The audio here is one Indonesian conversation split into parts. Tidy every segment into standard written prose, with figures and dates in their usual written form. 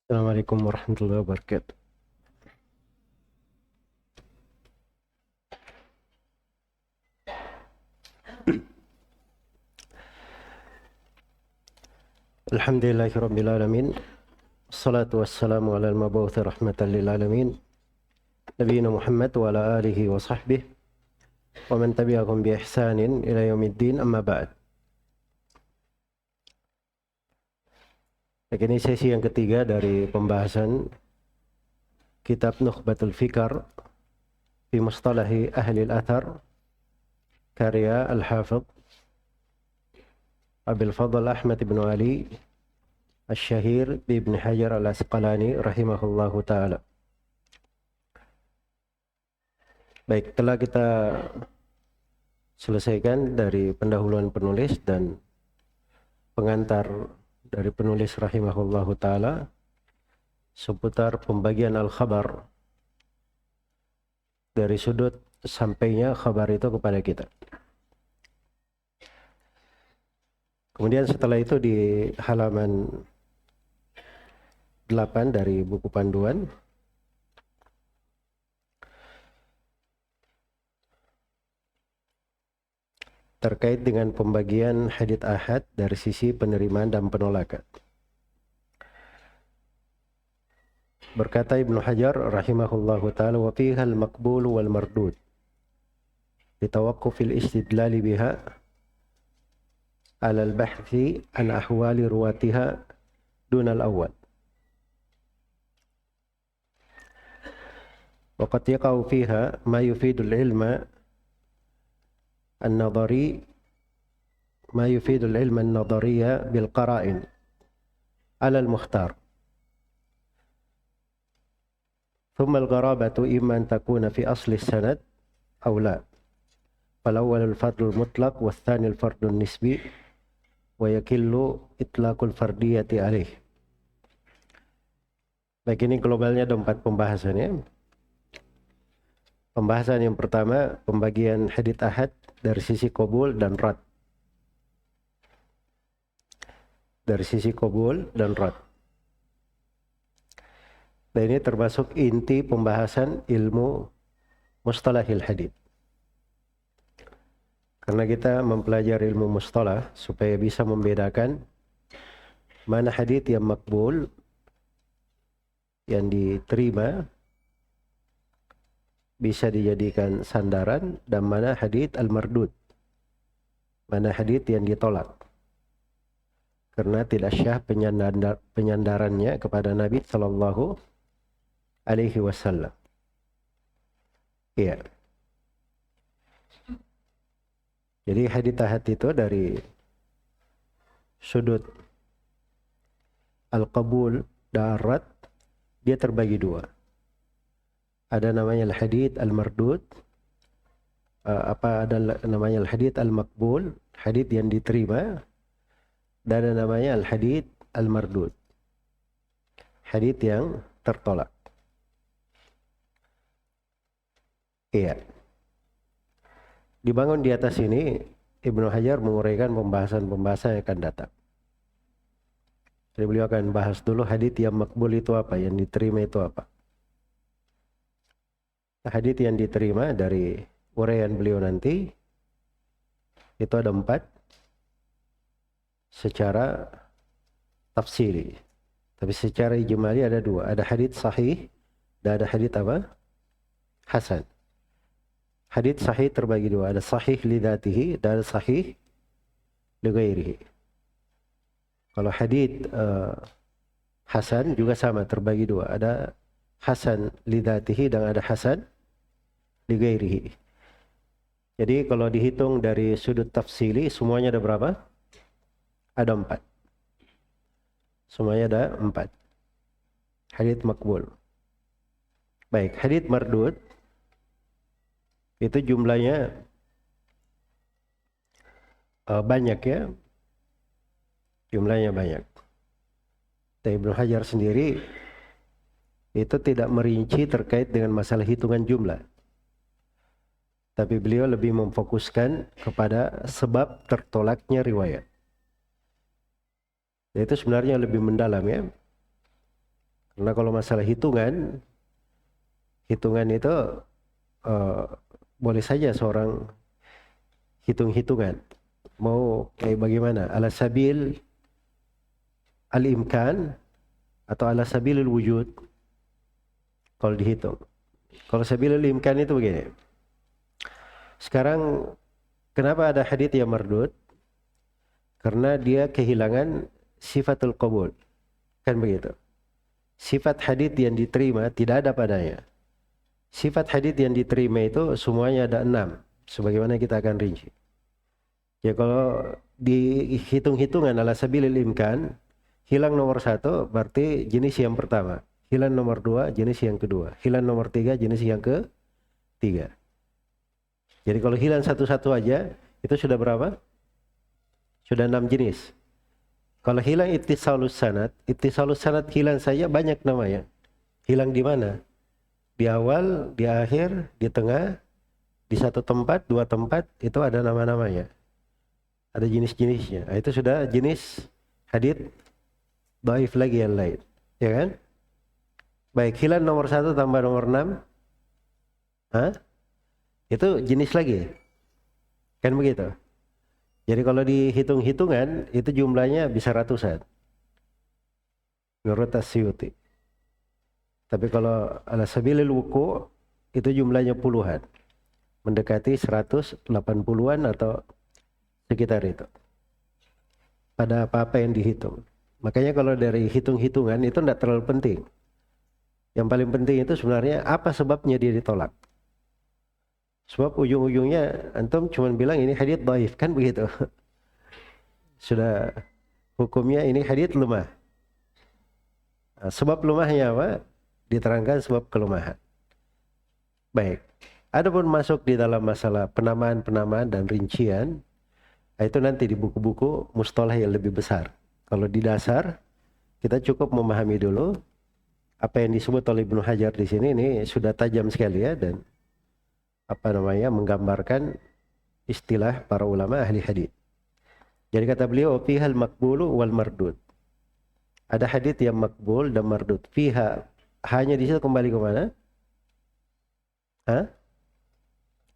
Assalamualaikum warahmatullahi wabarakatuh. Alhamdulillahi rabbil alamin. Assalatu wassalamu ala al-mab'uthi rahmatan lil alamin. Nabiyina Muhammad wa ala alihi wa sahbihi wa man tabi'ahum bi ihsanin ila yaumiddin, amma ba'd. Ini sesi yang ketiga dari pembahasan kitab Nukhbatul Fikar fi Mustalahi Ahli al-Athar karya Al-Hafidh Abil Fadl Ahmad ibn Ali Asy-Syahir bi Ibn Hajar Al-Asqalani rahimahullahu ta'ala. Baik, telah kita selesaikan dari pendahuluan penulis dan pengantar dari penulis rahimahullahu ta'ala seputar pembagian al-khabar dari sudut sampainya khabar itu kepada kita. Kemudian setelah itu di halaman 8 dari buku panduan terkait dengan pembagian hadits ahad dari sisi penerimaan dan penolakan. Berkata Ibnu Hajar rahimahullahu ta'ala, wa fiha al-maqbul wal mardud litawaqqufil istidlali biha ala al-bahthi an ahwali ruwatiha dun al-awwal. Wa qad yaqa'u fiha ma yufidu al-ilma النظري ما يفيد العلم النظري بالقرائن على المختار ثم الغرابة إما أن تكون في أصل السند أو لا، فالأول الفرد المطلق والثاني الفرد النسبي ويكل إطلاق الفردية عليه. Baik, ini globalnya ada 4 pembahasan ya. Pembahasan yang pertama, pembagian hadits ahad dari sisi qabul dan rad. Dari sisi qabul dan rad. Dan ini termasuk inti pembahasan ilmu mustalahil hadits. Karena kita mempelajari ilmu mustalah supaya bisa membedakan mana hadits yang makbul, yang diterima, bisa dijadikan sandaran, dan mana hadits al-mardud, mana hadits yang ditolak karena tidak syah penyandarannya kepada Nabi Sallallahu Alaihi Wasallam. Iya. Jadi hadits ahad itu dari sudut al-qabul dan rad dia terbagi 2. Ada namanya al-hadits al-mardud, ada namanya al-hadits al-maqbul, hadits yang diterima, dan ada namanya al-hadits al-mardud, hadits yang tertolak. Iya. Dibangun di atas ini Ibnu Hajar menguraikan pembahasan-pembahasan yang akan datang. Jadi beliau akan bahas dulu hadits yang makbul itu apa, yang diterima itu apa. Hadits yang diterima dari uraian beliau nanti itu ada 4 secara tafsiri, tapi secara ijmali ada 2. Ada hadits sahih dan ada hadits apa? Hasan. Hadits sahih terbagi 2, ada sahih li dzatihi dan ada sahih li ghairihi. Kalau hadits hasan juga sama, terbagi 2, ada hasan li dzatihi dan ada hasan li ghairihi. Jadi kalau dihitung dari sudut tafsili semuanya ada berapa? Ada 4. Semuanya ada 4. Hadits makbul. Baik, hadits mardud itu jumlahnya banyak ya. Jumlahnya banyak. Tapi Ibnu Hajar sendiri itu tidak merinci terkait dengan masalah hitungan jumlah. Tapi beliau lebih memfokuskan kepada sebab tertolaknya riwayat. Itu sebenarnya lebih mendalam ya. Karena kalau masalah hitungan itu boleh saja seorang hitung-hitungan. Mau kayak bagaimana? Ala sabil al-imkan atau ala sabilil wujud kalau dihitung. Kalau sabilil imkan itu begini. Sekarang kenapa ada hadits yang mardud? Karena dia kehilangan sifatul qabul. Kan begitu. Sifat hadits yang diterima tidak ada padanya. Sifat hadits yang diterima itu semuanya ada 6. Sebagaimana kita akan rinci. Ya kalau dihitung-hitungan ala sabilil imkan, hilang nomor 1 berarti jenis yang pertama. Hilang nomor 2 jenis yang kedua. Hilang nomor 3 jenis yang ketiga. Jadi kalau hilang satu-satu aja, itu sudah berapa? Sudah 6 jenis. Kalau hilang ittisalus sanad hilang saja banyak namanya. Hilang di mana? Di awal, di akhir, di tengah, di satu tempat, 2 tempat, itu ada nama-namanya. Ada jenis-jenisnya. Itu sudah jenis hadits dhaif lagi yang lain. Ya kan? Baik, hilang nomor 1 tambah nomor 6. Itu jenis lagi. Kan begitu? Jadi kalau dihitung-hitungan, itu jumlahnya bisa ratusan. Menurut Asyuti. Tapi kalau ala sabilil wuku, itu jumlahnya puluhan. Mendekati 180-an atau sekitar itu. Pada apa-apa yang dihitung. Makanya kalau dari hitung-hitungan itu tidak terlalu penting. Yang paling penting itu sebenarnya apa sebabnya dia ditolak. Sebab ujung-ujungnya antum cuma bilang ini hadits dhaif, kan begitu. Sudah hukumnya ini hadits lemah. Nah, sebab lemahnya apa? Diterangkan sebab kelemahan. Baik. Adapun masuk di dalam masalah penamaan-penamaan dan rincian, itu nanti di buku-buku mustalah yang lebih besar. Kalau di dasar kita cukup memahami dulu apa yang disebut oleh Ibnu Hajar di sini, ini sudah tajam sekali ya, dan menggambarkan istilah para ulama ahli hadis. Jadi kata beliau fihal maqbulu wal mardud. Ada hadis yang makbul dan mardud. Fiha, hanya di situ kembali ke mana?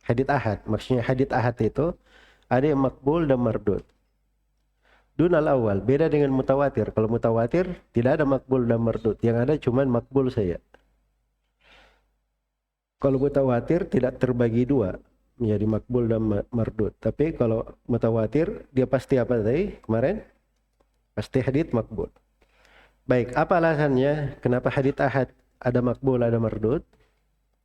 Hadis ahad. Maksudnya hadis ahad itu ada yang makbul dan mardud. Dunal awal, beda dengan mutawatir. Kalau mutawatir tidak ada makbul dan mardud. Yang ada cuma makbul saja. Kalau mutawatir tidak terbagi 2 menjadi makbul dan mardud. Tapi kalau mutawatir dia pasti apa tadi kemarin? Pasti hadits makbul. Baik, apa alasannya kenapa hadits ahad ada makbul ada mardud?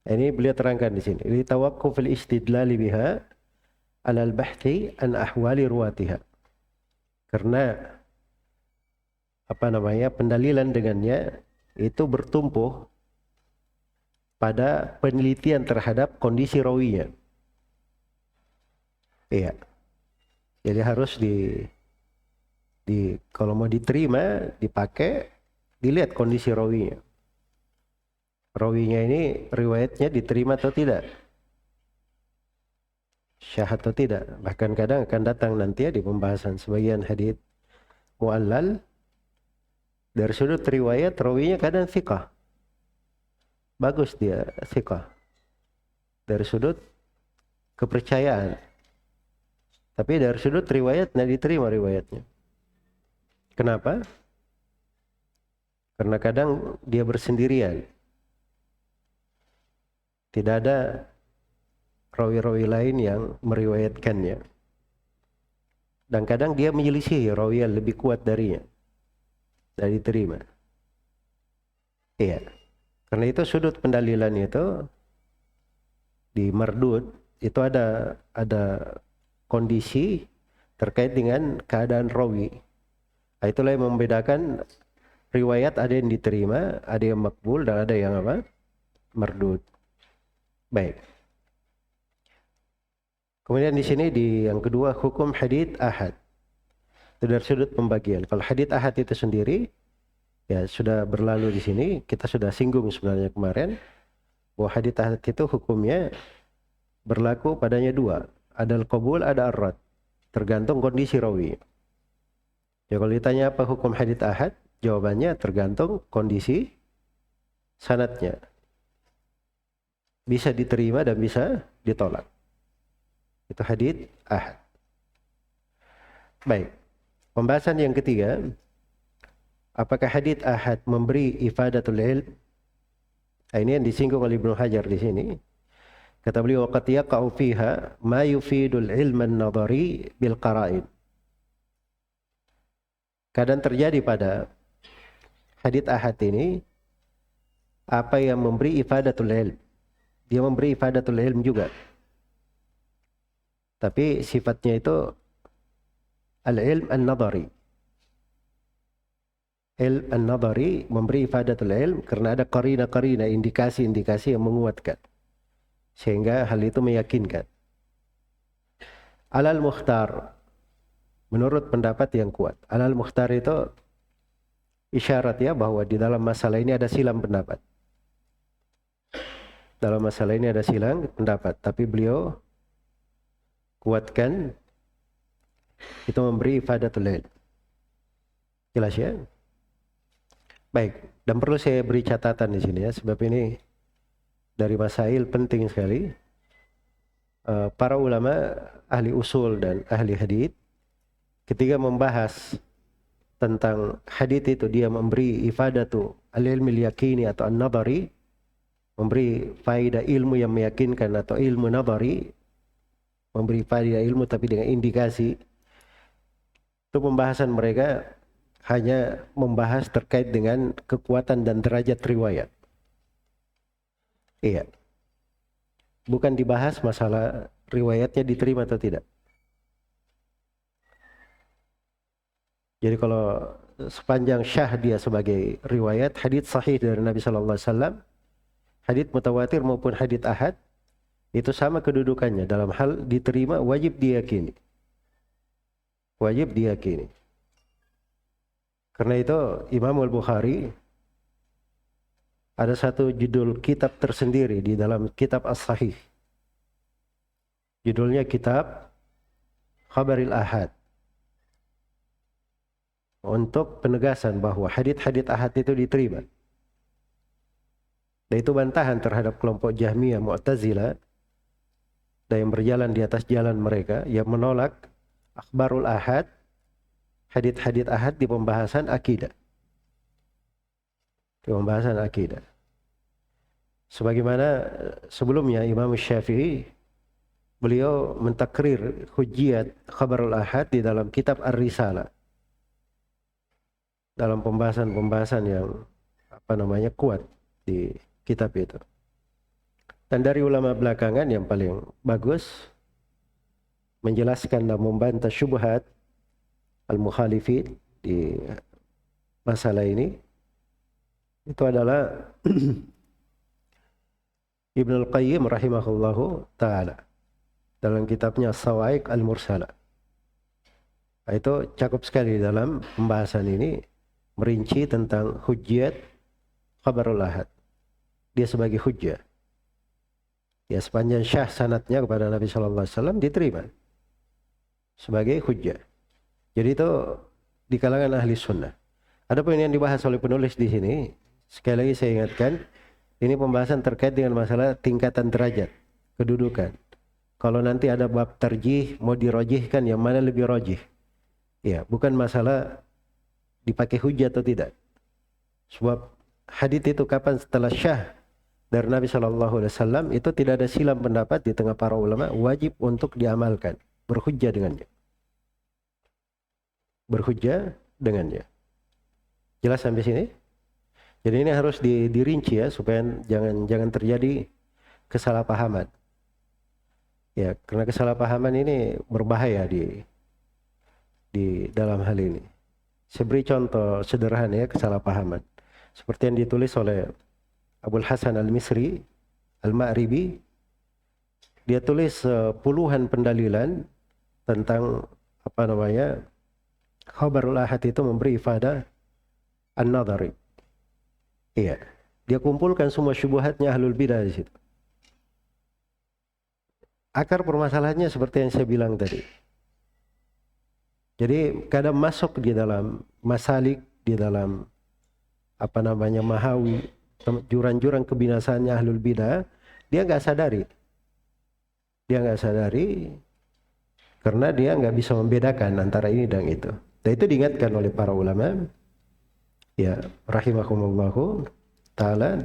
Ini beliau terangkan di sini. Li tawaqqufil istidlal biha 'ala al-bahthi an ahwali ruwatiha. Karena pendalilan dengannya itu bertumpu pada penelitian terhadap kondisi rawinya. Iya. Jadi harus kalau mau diterima, dipakai, dilihat kondisi rawinya. Rawinya ini riwayatnya diterima atau tidak? Syah atau tidak? Bahkan kadang akan datang nanti ya di pembahasan sebagian hadits mu'allal dari sudut riwayat rawinya kadang thiqah. Bagus dia thiqah dari sudut kepercayaan, tapi dari sudut riwayat tidak diterima riwayatnya. Kenapa? Karena kadang dia bersendirian, tidak ada rawi-rawi lain yang meriwayatkannya, dan kadang dia menyelisihi rawi yang lebih kuat darinya, tidak diterima. Iya. Karena itu sudut pendalilan itu di mardud itu ada kondisi terkait dengan keadaan rawi. Itulah yang membedakan riwayat, ada yang diterima, ada yang makbul, dan ada yang mardud. Baik. Kemudian di sini yang kedua hukum hadits ahad. Itu dari sudut pembagian. Kalau hadits ahad itu sendiri ya sudah berlalu di sini, kita sudah singgung sebenarnya kemarin bahwa hadits ahad itu hukumnya berlaku padanya 2, ada al-qabul, ada ar-rad, tergantung kondisi rawi. Ya kalau ditanya apa hukum hadits ahad, jawabannya tergantung kondisi sanadnya. Bisa diterima dan bisa ditolak. Itu hadits ahad. Baik. Pembahasan yang ketiga, apakah hadits ahad memberi ifadatul ilm? Ini yang disinggung oleh Ibnu Hajar di sini. Kata beliau, qad yaqa'u fiha ma yufidul ilman nadhari bil qara'in. Kadang terjadi pada hadits ahad ini apa yang memberi ifadatul ilm. Dia memberi ifadatul ilm juga. Tapi sifatnya itu al-ilm an-nadhari. Ilm an-nadhari memberi ifadatul ilm karena ada qarina-qarina, indikasi-indikasi yang menguatkan. Sehingga hal itu meyakinkan. Alal mukhtar, menurut pendapat yang kuat. Alal mukhtar itu isyarat ya bahwa di dalam masalah ini ada silang pendapat. Dalam masalah ini ada silang pendapat, tapi beliau kuatkan itu memberi ifadatul ilm. Jelas ya? Baik, dan perlu saya beri catatan di sini ya, sebab ini dari masail penting sekali. Para ulama ahli usul dan ahli hadits ketika membahas tentang hadits itu, dia memberi ifadatu al-ilmil yakini atau an-nadhari, memberi faedah ilmu yang meyakinkan atau ilmu nadhari, memberi faedah ilmu tapi dengan indikasi. Itu pembahasan mereka hanya membahas terkait dengan kekuatan dan derajat riwayat. Iya. Bukan dibahas masalah riwayatnya diterima atau tidak. Jadi kalau sepanjang syah dia sebagai riwayat hadits sahih dari Nabi sallallahu alaihi wasallam, hadits mutawatir maupun hadits ahad, itu sama kedudukannya dalam hal diterima, wajib diyakini. Wajib diyakini. Karena itu Imam Al-Bukhari ada satu judul kitab tersendiri di dalam kitab As-Sahih. Judulnya kitab Khabaril Ahad. Untuk penegasan bahwa hadits-hadits ahad itu diterima. Dan itu bantahan terhadap kelompok Jahmiyah, Mu'tazilah, dan yang berjalan di atas jalan mereka yang menolak akhbarul ahad, hadits-hadits ahad di pembahasan akidah. Di pembahasan akidah. Sebagaimana sebelumnya Imam Syafi'i, beliau mentakrir hujjiyat khabarul ahad di dalam kitab Ar-Risalah. Dalam pembahasan-pembahasan yang kuat di kitab itu. Dan dari ulama belakangan yang paling bagus menjelaskan dan membantah syubhat al-mukhalifin di masalah ini itu adalah Ibnu Al-Qayyim rahimahullahu ta'ala dalam kitabnya As-Sawa'iq Al-Mursalah. Itu cakep sekali dalam pembahasan ini, merinci tentang hujjat khabarul ahad. Dia sebagai hujjah. Ya, sepanjang syah sanadnya kepada Nabi sallallahu alaihi wasallam diterima sebagai hujjah. Jadi itu di kalangan ahli sunnah. Adapun yang dibahas oleh penulis di sini, sekali lagi saya ingatkan, ini pembahasan terkait dengan masalah tingkatan derajat, kedudukan. Kalau nanti ada bab tarjih, mau dirojihkan yang mana lebih rojih. Ya, bukan masalah dipakai hujjah atau tidak. Sebab hadits itu kapan setelah syah dari Nabi SAW itu tidak ada silam pendapat di tengah para ulama, wajib untuk diamalkan, berhujjah dengannya. Berhujjah dengannya. Jelas sampai sini? Jadi ini harus dirinci ya supaya jangan terjadi kesalahpahaman. Ya, karena kesalahpahaman ini berbahaya di dalam hal ini. Saya beri contoh sederhana ya kesalahpahaman. Seperti yang ditulis oleh Abul Hasan Al-Misri Al-Ma'ribi. Dia tulis puluhan pendalilan tentang khabarul ahad itu memberi ifadah an-nadhari. Iya, dia kumpulkan semua syubhatnya ahlul bidah di situ. Akar permasalahannya seperti yang saya bilang tadi. Jadi kadang masuk di dalam masalik, di dalam mahawi, jurang-jurang kebinasaannya ahlul bidah, dia nggak sadari. Dia nggak sadari karena dia nggak bisa membedakan antara ini dan itu. Dan itu diingatkan oleh para ulama, ya rahimahumullahu ta'ala,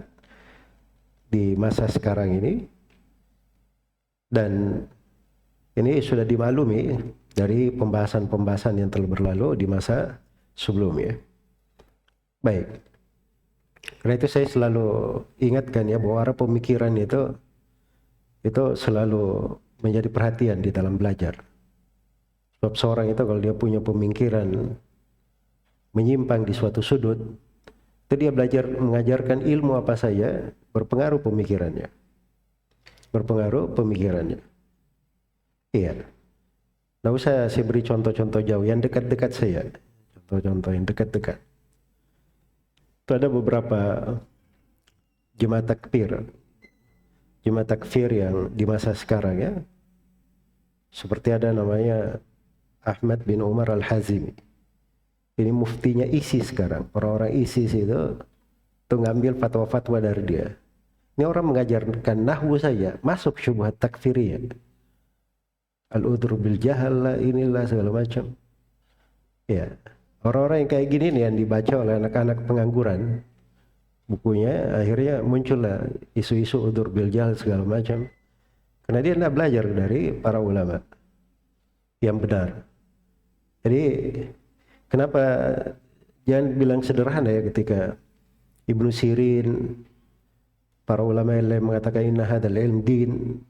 di masa sekarang ini. Dan ini sudah dimaklumi dari pembahasan-pembahasan yang telah berlalu di masa sebelumnya. Baik. Karena itu saya selalu ingatkan ya bahwa arah pemikiran itu selalu menjadi perhatian di dalam belajar. Sebab seorang itu kalau dia punya pemikiran menyimpang di suatu sudut, itu dia belajar mengajarkan ilmu apa saja, berpengaruh pemikirannya. Berpengaruh pemikirannya. Iya. Nah, saya beri contoh-contoh jauh yang dekat-dekat saya. Contoh-contoh yang dekat-dekat. Itu ada beberapa jemaah takfir. Jemaah takfir yang di masa sekarang ya. Seperti ada namanya Ahmad bin Umar Al-Hazimi. Ini muftinya ISIS sekarang. Orang-orang ISIS itu ngambil fatwa-fatwa dari dia. Ini orang mengajarkan nahwu saja, masuk syubhat takfiriyah. Al-udhur bil jahal lah, inilah segala macam. Ya, orang-orang yang kayak gini nih yang dibaca oleh anak-anak pengangguran. Bukunya akhirnya muncullah isu-isu udhur bil jahal segala macam. Karena dia tidak belajar dari para ulama yang benar. Jadi kenapa jangan bilang sederhana ya ketika Ibnu Sirin, para ulama yang lain mengatakan inna hadzal ilm din,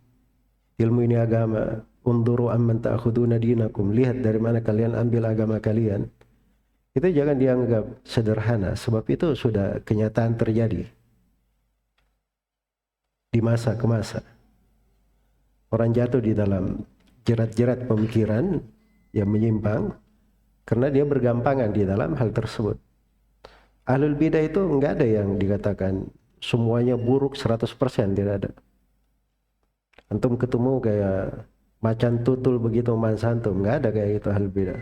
ilmu ini agama, unduru amman ta'khuduna dinakum, lihat dari mana kalian ambil agama kalian. Itu jangan dianggap sederhana, sebab itu sudah kenyataan terjadi di masa ke masa. Orang jatuh di dalam jerat-jerat pemikiran yang menyimpang karena dia bergampangan di dalam hal tersebut. Ahlul bidah itu enggak ada yang dikatakan semuanya buruk 100%, tidak ada. Antum ketemu kayak macan tutul begitu man santum, enggak ada kayak gitu ahlul bidah.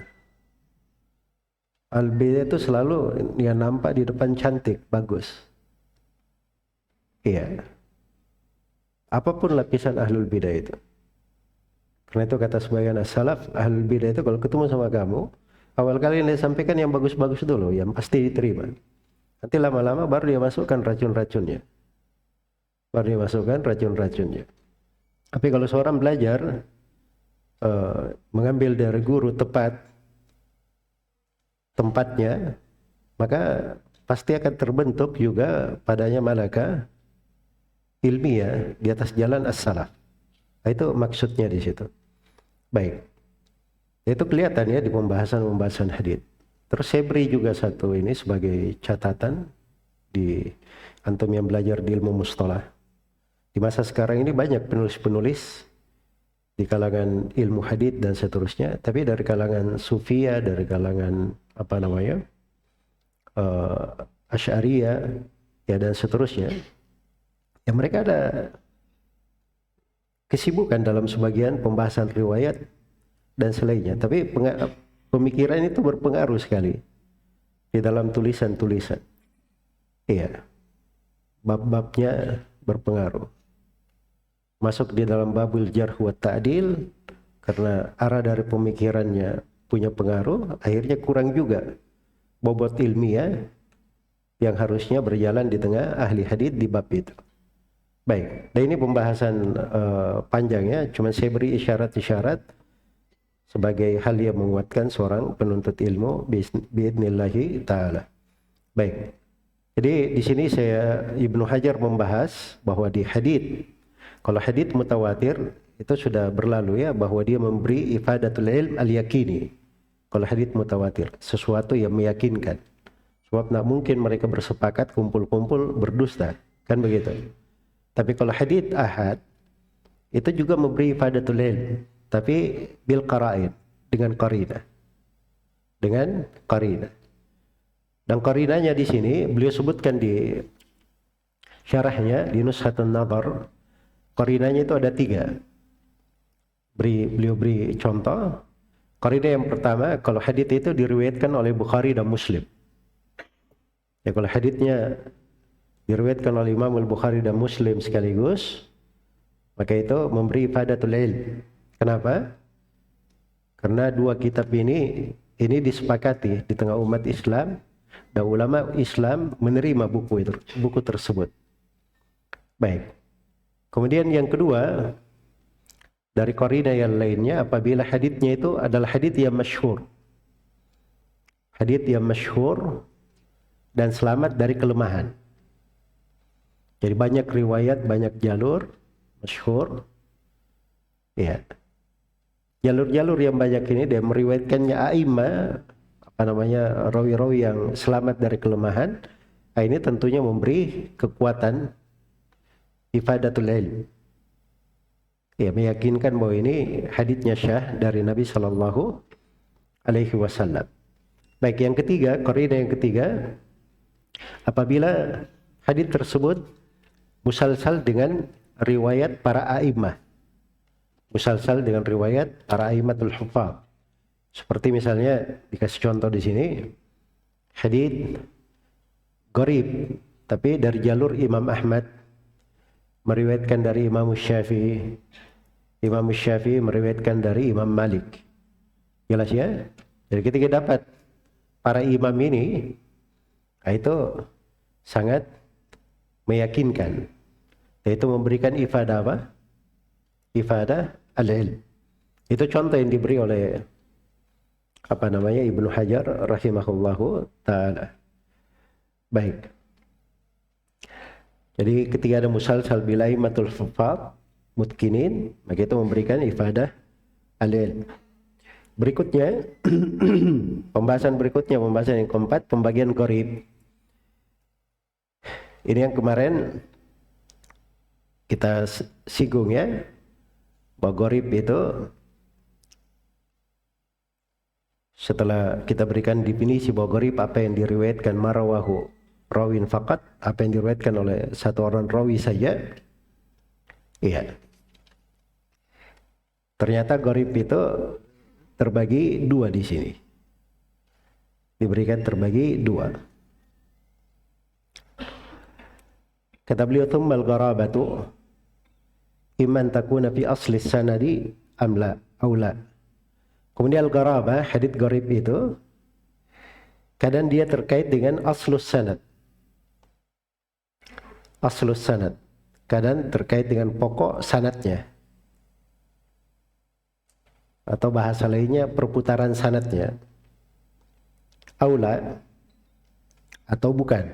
Ahlul bidah itu selalu yang nampak di depan cantik, bagus. Iya. Apapun lapisan ahlul bidah itu. Karena itu kata sebagian as-salaf, ahlul bidah itu kalau ketemu sama kamu, awal kali yang dia sampaikan yang bagus-bagus dulu, yang pasti diterima. Nanti lama-lama baru dia masukkan racun-racunnya. Tapi kalau seorang belajar mengambil dari guru tepat tempatnya, maka pasti akan terbentuk juga padanya malaka ilmiah di atas jalan as-salaf. Itu maksudnya di situ. Baik. Itu kelihatan ya di pembahasan hadits. Terus saya beri juga satu ini sebagai catatan di antum yang belajar di ilmu mustalah. Di masa sekarang ini banyak penulis-penulis di kalangan ilmu hadits dan seterusnya, tapi dari kalangan sufia, dari kalangan Asy'ariyah ya dan seterusnya. Ya mereka ada kesibukan dalam sebagian pembahasan riwayat dan selainnya, tapi pemikiran itu berpengaruh sekali di dalam tulisan-tulisan. Iya, bab-babnya berpengaruh. Masuk di dalam babul jarh wa ta'dil, karena arah dari pemikirannya punya pengaruh, akhirnya kurang juga bobot ilmiah yang harusnya berjalan di tengah ahli hadits di bab itu. Baik, dan ini pembahasan panjangnya, cuma saya beri isyarat-isyarat sebagai hal yang menguatkan seorang penuntut ilmu biidnillahi ta'ala. Baik, jadi di sini Ibnu Hajar membahas bahwa di hadits, kalau hadits mutawatir itu sudah berlalu ya, bahwa dia memberi ifadatul ilm al-yakini. Kalau hadits mutawatir, sesuatu yang meyakinkan. Sebab tak mungkin mereka bersepakat kumpul-kumpul berdusta, kan begitu. Tapi kalau hadits ahad itu juga memberi ifadatul ilm, tapi bil qara'in, dengan qarinah. Dengan qarinah. Dan qarinahnya di sini beliau sebutkan di syarahnya di Nuskhatun Nadhar. Qarinahnya itu ada 3. Beliau beri contoh. Qarinah yang pertama, kalau hadits itu diriwayatkan oleh Bukhari dan Muslim. Ya kalau haditsnya diriwayatkan oleh Imam Al-Bukhari dan Muslim sekaligus, maka itu memberi ifadatul ilm. Kenapa? Karena dua kitab ini disepakati di tengah umat Islam dan ulama Islam menerima buku tersebut. Baik. Kemudian yang kedua, dari qariinah yang lainnya, apabila haditsnya itu adalah hadits yang masyhur. Hadits yang masyhur dan selamat dari kelemahan. Jadi banyak riwayat, banyak jalur masyhur. Ya. Jalur-jalur yang banyak ini dia meriwayatkannya a'imah, rawi-rawi yang selamat dari kelemahan. Nah, ini tentunya memberi kekuatan ifadatul ilm. Ya, meyakinkan bahwa ini haditsnya syah dari Nabi sallallahu alaihi wasallam. Baik, yang ketiga, qariinah yang ketiga, apabila hadits tersebut musalsal dengan riwayat para a'imah. Musalsal dengan riwayat para a'immatul huffaz. Seperti misalnya dikasih contoh di sini, hadits gharib tapi dari jalur Imam Ahmad meriwayatkan dari Imam Syafi'i. Imam Syafi'i meriwayatkan dari Imam Malik. Jelas ya? Jadi ketika dapat para imam ini, itu sangat meyakinkan. Yaitu memberikan ifadah apa? Ifadah al-ilm. Itu contoh yang diberi oleh Ibnu Hajar rahimahullahu ta'ala. Baik. Jadi ketika ada musalsal bilaimatul huffaz mutkinin, maka itu memberikan ifadah al-ilm. Berikutnya, pembahasan yang keempat, pembagian gharib. Ini yang kemarin kita singgung ya, bahwa gharib itu setelah kita berikan definisi bahwa gharib apa yang diriwayatkan marawahu rawin faqat, apa yang diriwayatkan oleh satu orang rawi saja. Iya. Ternyata gharib itu terbagi dua di sini. Diberikan terbagi dua. Kata beliau, "Tsummal gharabatu imman takuna fi asli sanadi amla aula." Kemudian al-gharabah, hadits gharib itu kadang dia terkait dengan aslus sanad. Aslus sanad. Kadang terkait dengan pokok sanadnya. Atau bahasa lainnya perputaran sanadnya. Aula atau bukan.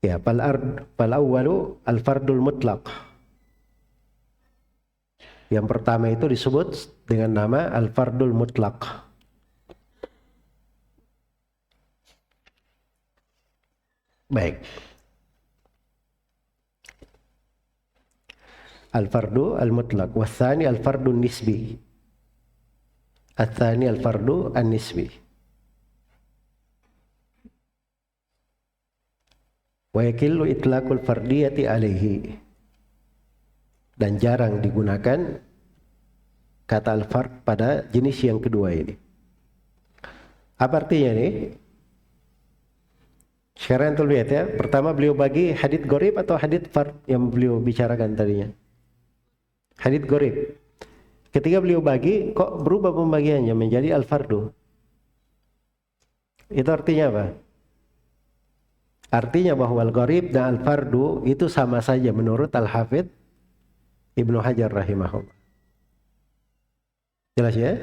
Ya, fal awwalu al-fardul mutlaq. Yang pertama itu disebut dengan nama al-fardul mutlaq. Baik. Al-fardu al-mutlaq, wathani al-fardu nisbi. Athani al-fardu an-nisbi. Wa yakillu itlaqul fardiyati alaihi. Dan jarang digunakan kata al-fard pada jenis yang kedua ini. Apa artinya ini? Sekarang kita lihat ya. Pertama beliau bagi hadits gharib atau hadits fard yang beliau bicarakan tadinya. Hadits gharib. Ketika beliau bagi, kok berubah pembagiannya menjadi al-fardu? Itu artinya apa? Artinya bahwa al-gharib dan al-fardu itu sama saja menurut Al-Hafidz Ibnu Hajar rahimahullah. Jelas ya?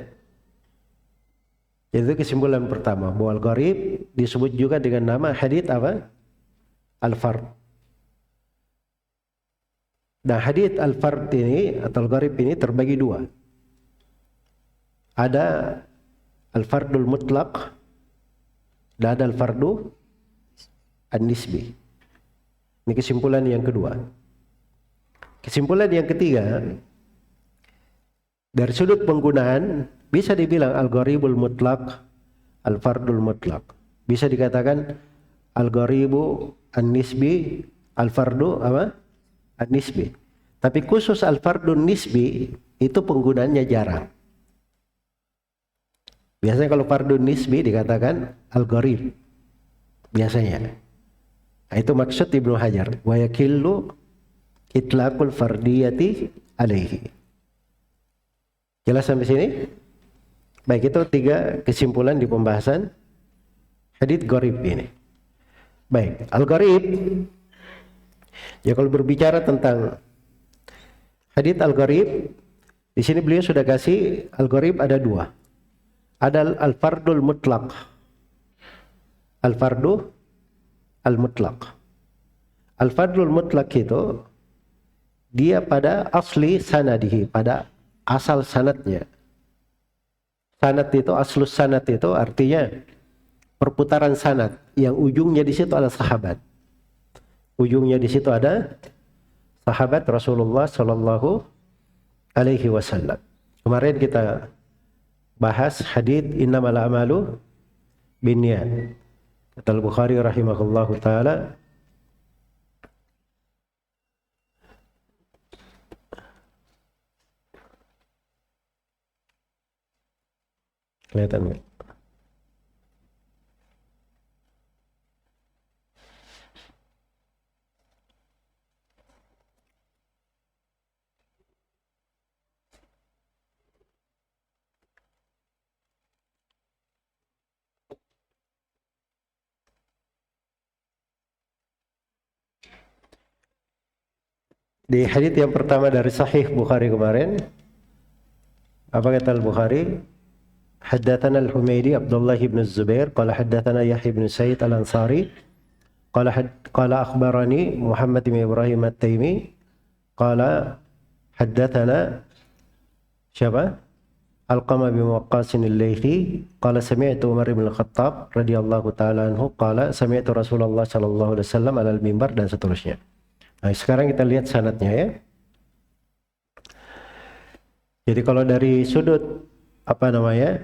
Itu kesimpulan pertama, bahwa al-gharib disebut juga dengan nama hadits apa? Al-fard. Nah, hadits al-fard ini atau al-gharib ini terbagi dua. Ada al-fardul mutlaq dan ada al-fardu an-nisbi. Ini kesimpulan yang kedua. Kesimpulan yang ketiga, dari sudut penggunaan bisa dibilang al-gharibul mutlaq, al-fardul mutlaq. Bisa dikatakan al-gharibu an-nisbi, al-fardu apa? An-nisbi. Tapi khusus al-fardun nisbi itu penggunaannya jarang. Biasanya kalau fardun nisbi dikatakan al-gharib. Biasanya. Nah, itu maksud Ibnu Hajar. Wa yakillu itlaqul fardiyati alaihi. Jelas sampai sini? Baik, itu 3 kesimpulan di pembahasan hadits gharib ini. Baik, al-gharib. Ya, kalau berbicara tentang hadits al-gharib, di sini beliau sudah kasih al-gharib ada 2. Ada al-fardul mutlaq. Al-fardu al-mutlaq. Al-fardul mutlaq itu dia pada asli sanadihi, pada asal sanadnya. Sanad itu, aslus sanad itu artinya perputaran sanad yang ujungnya di situ ada sahabat. Ujungnya di situ ada sahabat Rasulullah Sallallahu Alaihi Wasallam. Kemarin kita bahas hadits innamal a'malu binniyat. Kata Al-Bukhari rahimahullahu taala, kelihatan nggak? Di hadits yang pertama dari Sahih Bukhari kemarin, apa kata Al-Bukhari? Haddatsana Al-Humaydi Abdullah bin Zubair qala haddatsana Yahya bin Sa'id Al-Ansari qala akhbarani Muhammad bin Ibrahim At-Taimi qala haddatsana siapa? Alqamah bin Waqqas al-Laythi qala sami'tu Umar bin Al-Khattab radhiyallahu ta'ala anhu qala sami'tu Rasulullah sallallahu alaihi wasallam 'alal mimbar, dan seterusnya. Nah, sekarang kita lihat sanadnya ya. Jadi kalau dari sudut apa namanya?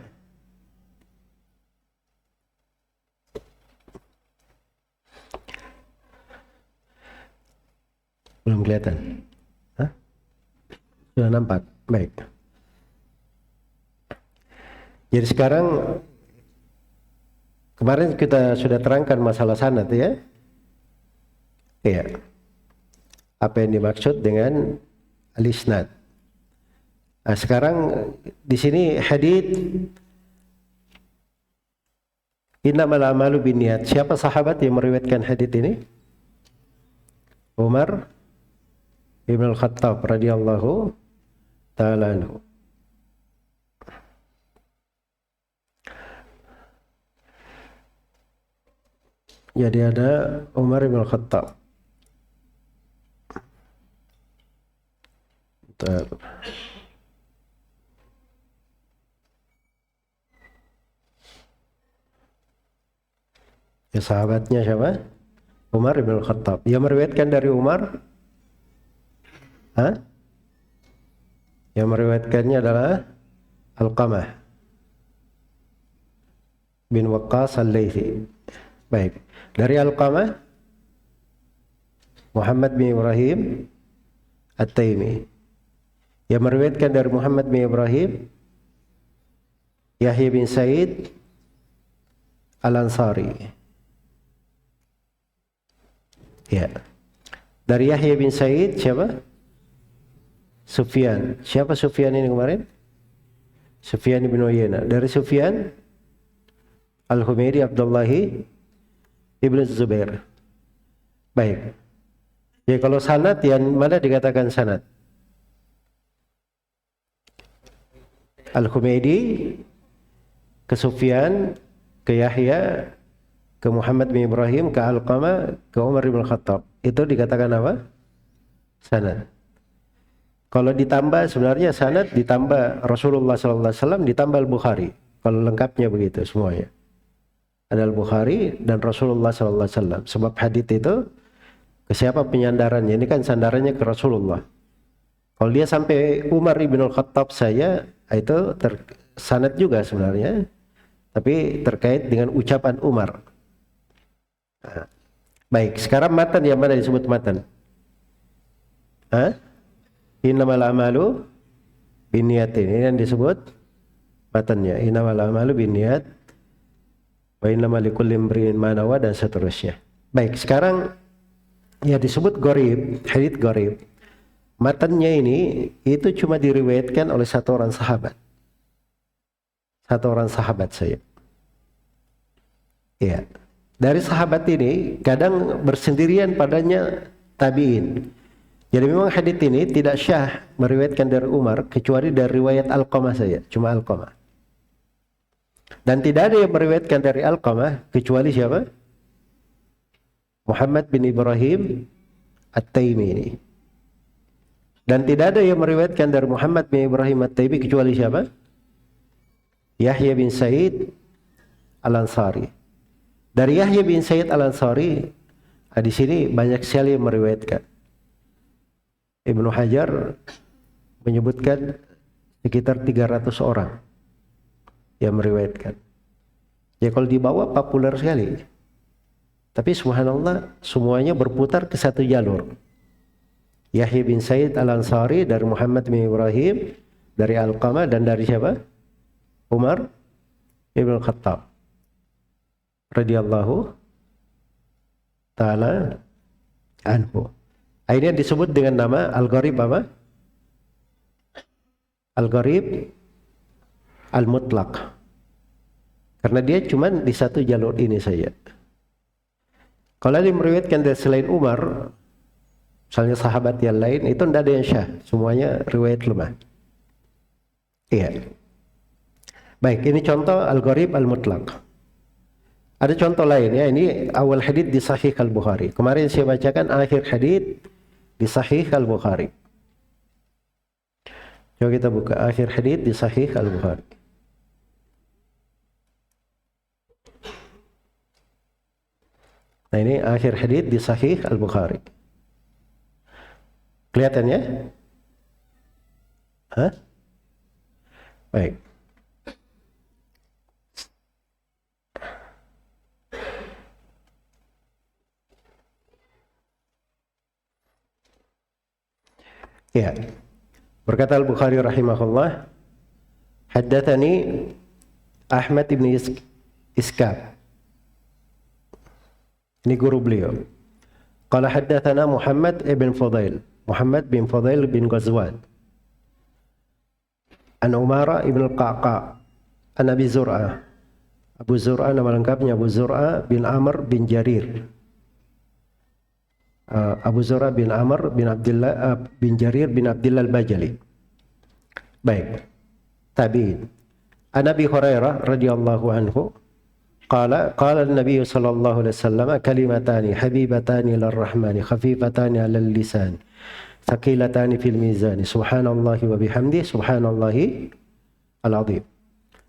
Belum kelihatan. Hah? Sudah nampak. Baik. Jadi sekarang kemarin kita sudah terangkan masalah sanad ya. Iya. Apa yang dimaksud dengan al-isnad? Nah, sekarang di sini hadits innamal a'malu binniyat. Siapa sahabat yang meriwayatkan hadits ini? Umar Ibn Al-Khattab radhiyallahu ta'ala anhu. Jadi ada Umar Ibn Al-Khattab. Ya, sahabatnya siapa? Umar bin Khattab. Yang meriwayatkan dari Umar? Hah? Yang meriwayatkannya adalah Alqamah bin Waqqas al-Laythi. Baik. Dari Alqamah Muhammad bin Ibrahim At-Taimi. Yang meriwayatkan dari Muhammad bin Ibrahim Yahya bin Sa'id Al-Ansari. Ya. Dari Yahya bin Sa'id siapa? Sufyan. Siapa Sufyan ini kemarin? Sufyan bin Uyainah. Dari Sufyan Al-Humaydi Abdullah ibn Zubair. Baik. Ya, kalau sanad yang mana dikatakan sanad? Al-Humaydi ke Sufyan, ke Yahya, ke Muhammad bin Ibrahim, ke Alqamah, ke Umar bin Khattab. Itu dikatakan apa? Sanad. Kalau ditambah sebenarnya sanad ditambah Rasulullah SAW ditambah Al-Bukhari. Kalau lengkapnya begitu semuanya. Ada Al-Bukhari dan Rasulullah SAW. Sebab hadits itu ke siapa penyandarannya? Ini kan sandarannya ke Rasulullah. Kalau dia sampai Umar bin Khattab saya, itu sanad juga sebenarnya. Tapi terkait dengan ucapan Umar. Nah, baik, sekarang matan yang mana disebut matan? Hah? Innamal a'malu binniyat, ini yang disebut matannya. Innamal a'malu binniyat wa innamal likulli imri'in ma nawa, dan seterusnya. Baik, sekarang ya disebut gharib, hadits gharib. Matannya ini itu cuma diriwayatkan oleh satu orang sahabat. Satu orang sahabat saya. Ya. Dari sahabat ini kadang bersendirian padanya tabi'in. Jadi memang hadits ini tidak syah meriwayatkan dari Umar kecuali dari riwayat Alqamah saja, cuma Alqamah. Dan tidak ada yang meriwayatkan dari Alqamah kecuali siapa? Muhammad bin Ibrahim At-Taimi ini. Dan tidak ada yang meriwayatkan dari Muhammad bin Ibrahim At-Taimi kecuali siapa? Yahya bin Sa'id Al-Ansari. Dari Yahya bin Sa'id Al-Ansari, di sini banyak sekali yang meriwayatkan. Ibnu Hajar menyebutkan sekitar 300 orang yang meriwayatkan. Ya kalau dibawa populer sekali. Tapi subhanallah semuanya berputar ke satu jalur. Yahya bin Sa'id Al-Ansari dari Muhammad bin Ibrahim, dari Alqamah, dan dari siapa? Umar Ibn Khattab radhiyallahu ta'ala anhu. Akhirnya disebut dengan nama Al-Gharib apa? Al-Gharib Al-Mutlaq. Karena dia cuma di satu jalur ini saja. Kalau dia meriwayatkan dari selain Umar, misalnya sahabat yang lain, itu tidak ada yang syah. Semuanya riwayat lemah. Iya. Baik, ini contoh Al-Gharib Al-Mutlaq. Ada contoh lain ya, ini awal hadits di Sahih Al-Bukhari. Kemarin saya bacakan akhir hadits di Sahih Al-Bukhari. Coba kita buka akhir hadits di Sahih Al-Bukhari. Nah ini akhir hadits di Sahih Al-Bukhari. Kelihatan ya? Hah? Baik. Ya. Berkata Al-Bukhari rahimahullah, haddatsani Ahmad ibn Iskab. Ini guru beliau. Qala haddatsana Muhammad ibn Fudail. Muhammad bin Fudail bin Ghazwan. An Umara ibn Al-Qa'qa. An Abi Zur'ah. Abu Zur'ah nama lengkapnya Abu Zur'ah bin Amr bin Jarir. Abu Zur'ah bin Amr bin Abdullah bin Jarir bin Abdullah Al-Bajali. Baik. Tabi'in. An Abi Hurairah radhiyallahu anhu qala an-nabiy sallallahu alaihi wasallam kalimatani habibatani lir-rahmani khafifatani 'alal lisan thaqilatani fil mizan subhanallahi wa bihamdi subhanallahi al-'azim.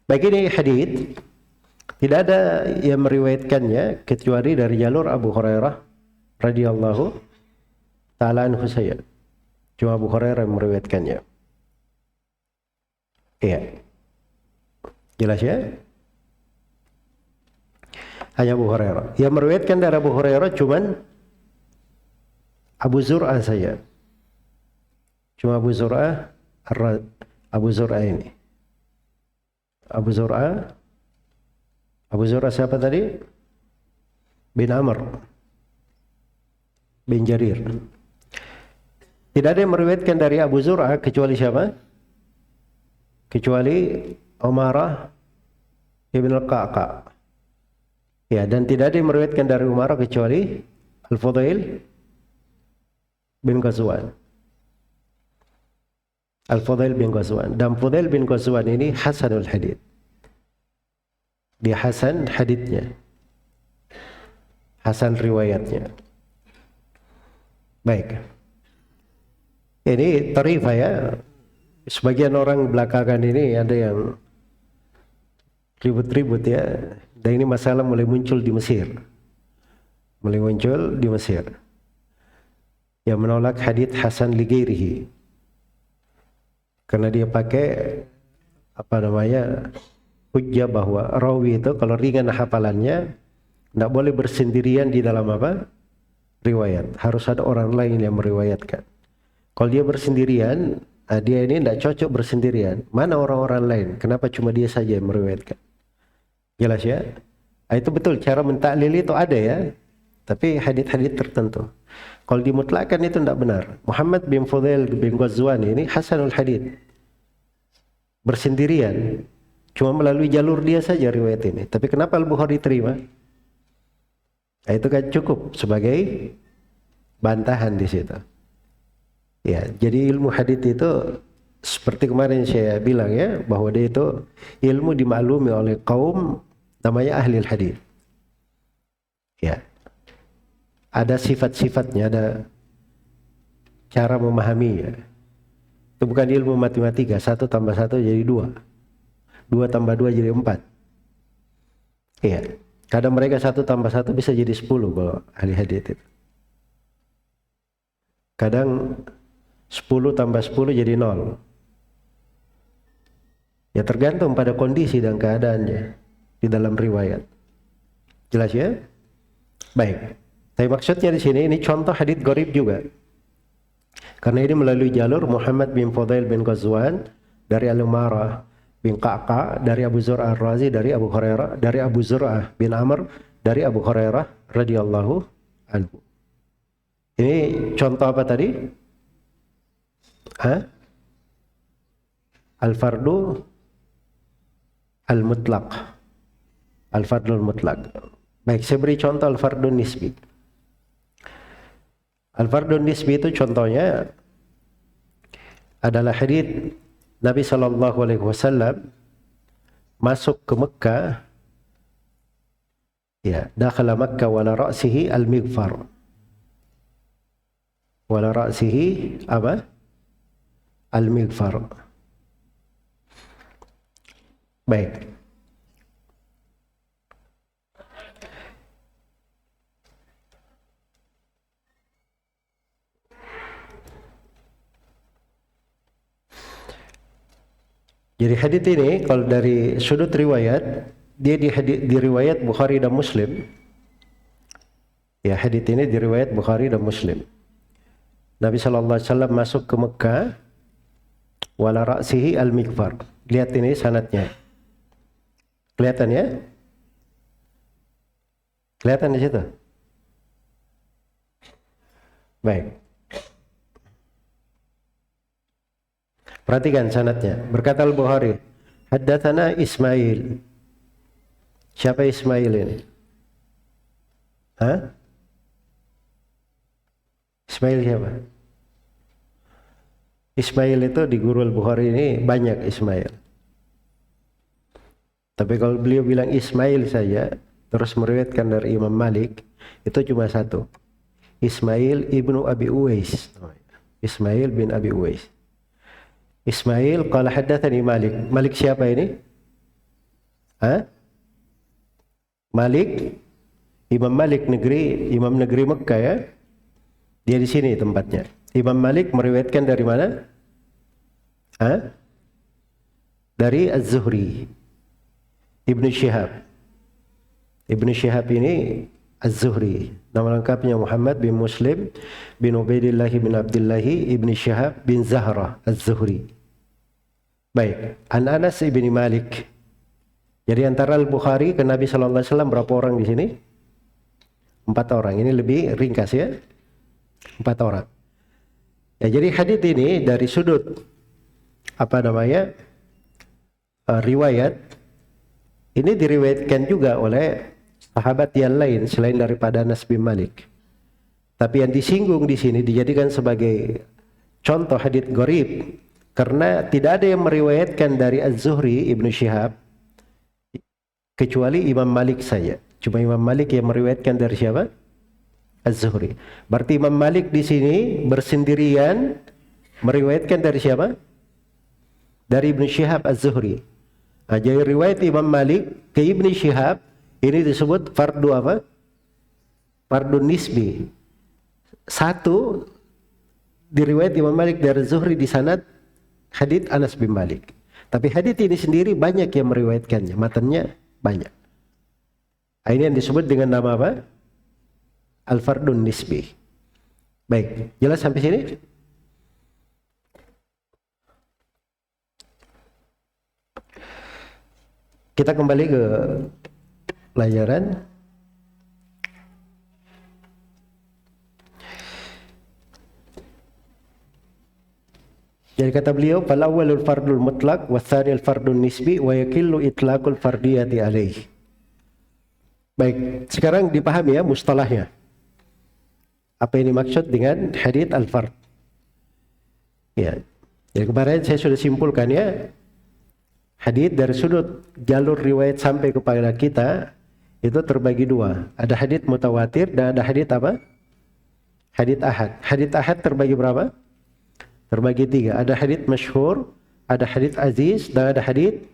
Baik, ini hadits tidak ada yang meriwayatkannya kecuali dari jalur Abu Hurairah radhiyallahu ta'ala anhu saja. Cuma Abu Hurairah yang meriwayatkannya. Iya. Jelas ya? Hanya Abu Hurairah. Yang meriwayatkan dari Abu Hurairah cuman Abu Zur'ah saja. Cuma Abu Zur'ah ini. Abu Zur'ah siapa tadi? Bin Amr bin Jarir. Tidak ada yang meriwayatkan dari Abu Zur'ah kecuali siapa? Kecuali Umarah ibn Al-Qa'qa. Ya, dan tidak ada yang meriwayatkan dari Umarah kecuali Al-Fudail bin Ghazwan. Al-Fudail bin Ghazwan. Dan Fudail bin Ghazwan ini hasanul hadits. Dia hasan haditsnya. Hasan riwayatnya. Baik. Ini tarifah ya. Sebagian orang belakangan ini ada yang ribut-ribut ya. Dan ini masalah mulai muncul di Mesir. Yang menolak hadits hasan li ghairihi. Karena dia pakai hujjah bahwa rawi itu kalau ringan hafalannya tidak boleh bersendirian di dalam riwayat. Harus ada orang lain yang meriwayatkan. Kalau dia bersendirian, dia ini tidak cocok bersendirian. Mana orang-orang lain? Kenapa cuma dia saja yang meriwayatkan? Jelas ya? Itu betul, cara mentaklil itu ada ya. Tapi hadits-hadits tertentu. Kalau dimutlakkan itu tidak benar. Muhammad bin Fudail bin Ghazwan ini hasanul hadits. Bersendirian. Cuma melalui jalur dia saja riwayat ini. Tapi kenapa Al-Bukhari terima? Nah, itu kan cukup sebagai bantahan di situ. Ya, jadi ilmu hadits itu seperti kemarin saya bilang ya, bahwa dia itu ilmu dimaklumi oleh kaum namanya ahli hadits. Ya. Ada sifat-sifatnya, ada cara memahaminya. Itu bukan ilmu matematika, 1 tambah 1 jadi 2. 2 tambah 2 jadi 4. Iya. Kadang mereka 1 tambah 1 bisa jadi 10 kalau ahli hadits itu. Kadang 10 tambah 10 jadi 0. Ya tergantung pada kondisi dan keadaannya di dalam riwayat. Jelas ya? Baik. Tapi maksudnya di sini ini contoh hadits gharib juga. Karena ini melalui jalur Muhammad bin Fudail bin Ghazwan dari Al-Umarah bin Qa'qa, dari Abu Zur'ah Ar-Razi, dari Abu Hurairah, dari Abu Zur'ah bin Amr, dari Abu Hurairah radhiyallahu anhu. Ini contoh apa tadi? Al-fardu al-mutlaq. Al-fardu al-mutlaq. Baik, saya beri contoh al-fardu nisbi. Al-fardu nisbi itu contohnya adalah hadits Nabi sallallahu alaihi wasallam masuk ke Mekah, ya, dakhala Makkah wala ra'sihi al-mighfar. Wala ra'sihi apa? Al-mighfar. Baik. Jadi hadits ini kalau dari sudut riwayat, dia di riwayat Bukhari dan Muslim. Ya, hadits ini di riwayat Bukhari dan Muslim. Nabi sallallahu alaihi wasallam masuk ke Mekah wala ra'sihi al-mighfar. Lihat ini sanadnya. Kelihatan ya? Kelihatan di situ? Baik. Perhatikan sanadnya. Berkata Al-Bukhari, haddatsana Ismail. Siapa Ismail ini? Ismail siapa? Ismail itu di guru Al-Bukhari ini banyak Ismail. Tapi kalau beliau bilang Ismail saja, terus meriwayatkan dari Imam Malik, itu cuma satu. Ismail ibnu Abi Uwais. Ismail bin Abi Uwais. Ismail qala haddatsani Malik. Malik siapa ini? Malik, Imam Malik Imam negeri Mekah ya. Dia di sini tempatnya. Imam Malik meriwayatkan dari mana? Dari Az-Zuhri. Ibnu Syihab. Ibnu Syihab ini Az-Zuhri. Nama lengkapnya Muhammad bin Muslim bin Ubaidillah bin Abdullah ibn Syihab bin Zahra Az-Zuhri. Baik, Anas ibn Malik. Jadi antara Al-Bukhari ke Nabi sallallahu alaihi wasallam berapa orang di sini? 4 orang. Ini lebih ringkas ya. 4 orang. Ya, jadi hadits ini dari sudut riwayat ini diriwayatkan juga oleh sahabat yang lain selain daripada Anas bin Malik. Tapi yang disinggung di sini dijadikan sebagai contoh hadits gharib karena tidak ada yang meriwayatkan dari Az-Zuhri Ibnu Syihab kecuali Imam Malik saja. Cuma Imam Malik yang meriwayatkan dari siapa? Az-Zuhri. Berarti Imam Malik di sini bersendirian meriwayatkan dari siapa? Dari Ibnu Syihab Az-Zuhri. Nah, jadi riwayat Imam Malik ke Ibnu Syihab ini disebut fardu apa? Fardu nisbi. Satu diriwayat Imam Malik dari Zuhri di sanad hadits Anas bin Malik. Tapi hadits ini sendiri banyak yang meriwayatkannya, matanya banyak. Ini yang disebut dengan nama apa? Al-Fardun Nisbi. Baik, jelas sampai sini? Kita kembali ke pelajaran. Jadi kata beliau, fal awwalul fardul mutlaq wa tsanil fardun nisbi wa yakillu itlaqul fardiyati alaihi. Baik, sekarang dipahami ya mustalahnya. Apa ini maksud dengan hadits al-fard? Ya. Jadi kemarin saya sudah simpulkan ya, hadits dari sudut jalur riwayat sampai kepada kita itu terbagi dua. Ada hadits mutawatir dan ada hadits apa? Hadits ahad. Hadits ahad terbagi berapa? Terbagi tiga. Ada hadits masyhur, ada hadits aziz, dan ada hadits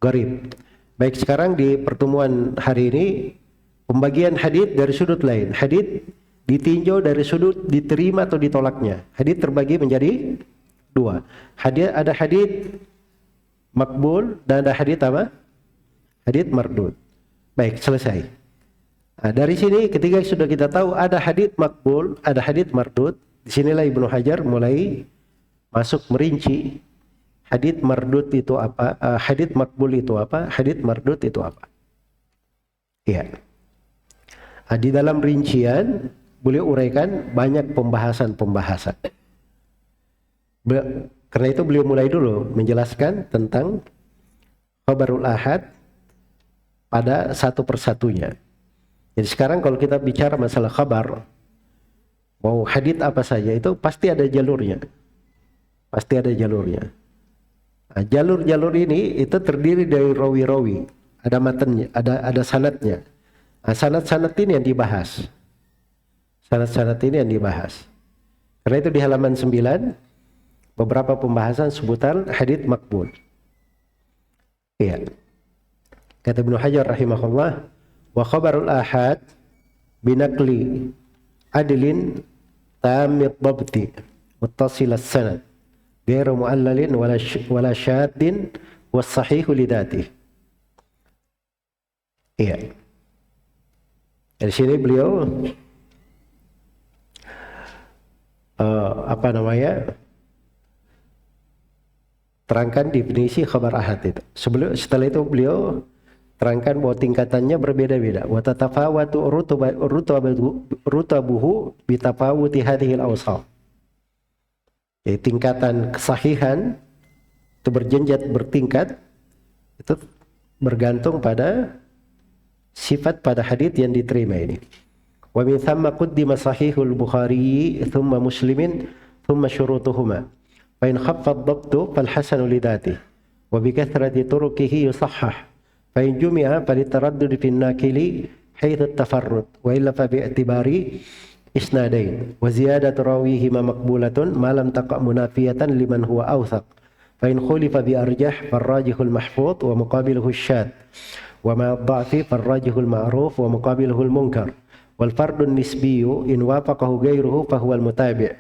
gharib. Baik, sekarang di pertemuan hari ini pembagian hadits dari sudut lain. Hadits ditinjau dari sudut diterima atau ditolaknya. Hadits terbagi menjadi dua. Ada hadits makbul dan ada hadits apa? Hadits mardud. Baik, selesai. Nah, dari sini ketika sudah kita tahu ada hadits makbul, ada hadits mardud, disinilah Ibnu Hajar mulai masuk merinci hadits mardud itu apa, hadits makbul itu apa, hadits mardud itu apa. Iya. Nah, di dalam rincian beliau uraikan banyak pembahasan-pembahasan. Karena itu beliau mulai dulu menjelaskan tentang khabarul ahad pada satu persatunya. Jadi sekarang kalau kita bicara masalah khabar, mau hadits apa saja itu pasti ada jalurnya. Pasti ada jalurnya. Nah, jalur-jalur ini itu terdiri dari rawi-rawi, ada matanya, ada sanadnya. Nah, sanad-sanad ini yang dibahas. Sanad-sanad ini yang dibahas. Karena itu di halaman 9 beberapa pembahasan seputar hadits makbul. Iya. Kata Ibnu Hajar rahimahullah, wa khabarul ahad binaqli adilin tamit babti muttasil as-sanad ghairu mu'allalin wala syaddin was sahihu lidati. Iya. Dari sini beliau terangkan definisi khabar ahad itu. Setelah itu beliau terangkan bahwa tingkatannya berbeda-beda. Wa tatafawatu rutabuhu bitafawuti hadhil awsaf. Jadi tingkatan kesahihan itu berjenjat bertingkat, itu bergantung pada sifat pada hadits yang diterima ini. Wa min thamma quddima sahihul Bukhari thumma Muslimin thumma syurutuhuma. Fa in khaffa ad-dabtu fal hasanu lidatihi wa bi kathrati turuqihi yusahhah. Fa in jumi'a fal taraddud fi an-nakili haythu at-tafarrud wa illa fa bi i'tibari isnadain wa ziyadatu rawihima maqbulatun ma lam taqa munafiyatan liman huwa awthaq. Fa in khulifa bi arjah fal rajihul mahfuz wa muqabiluhu ash-shadh wa ma ad-dha'fi fal rajihul ma'ruf wa muqabiluhu al-munkar. Wal fardun nisbiyyu in wafaqahu ghayruhu fa huwa al-mutabi'.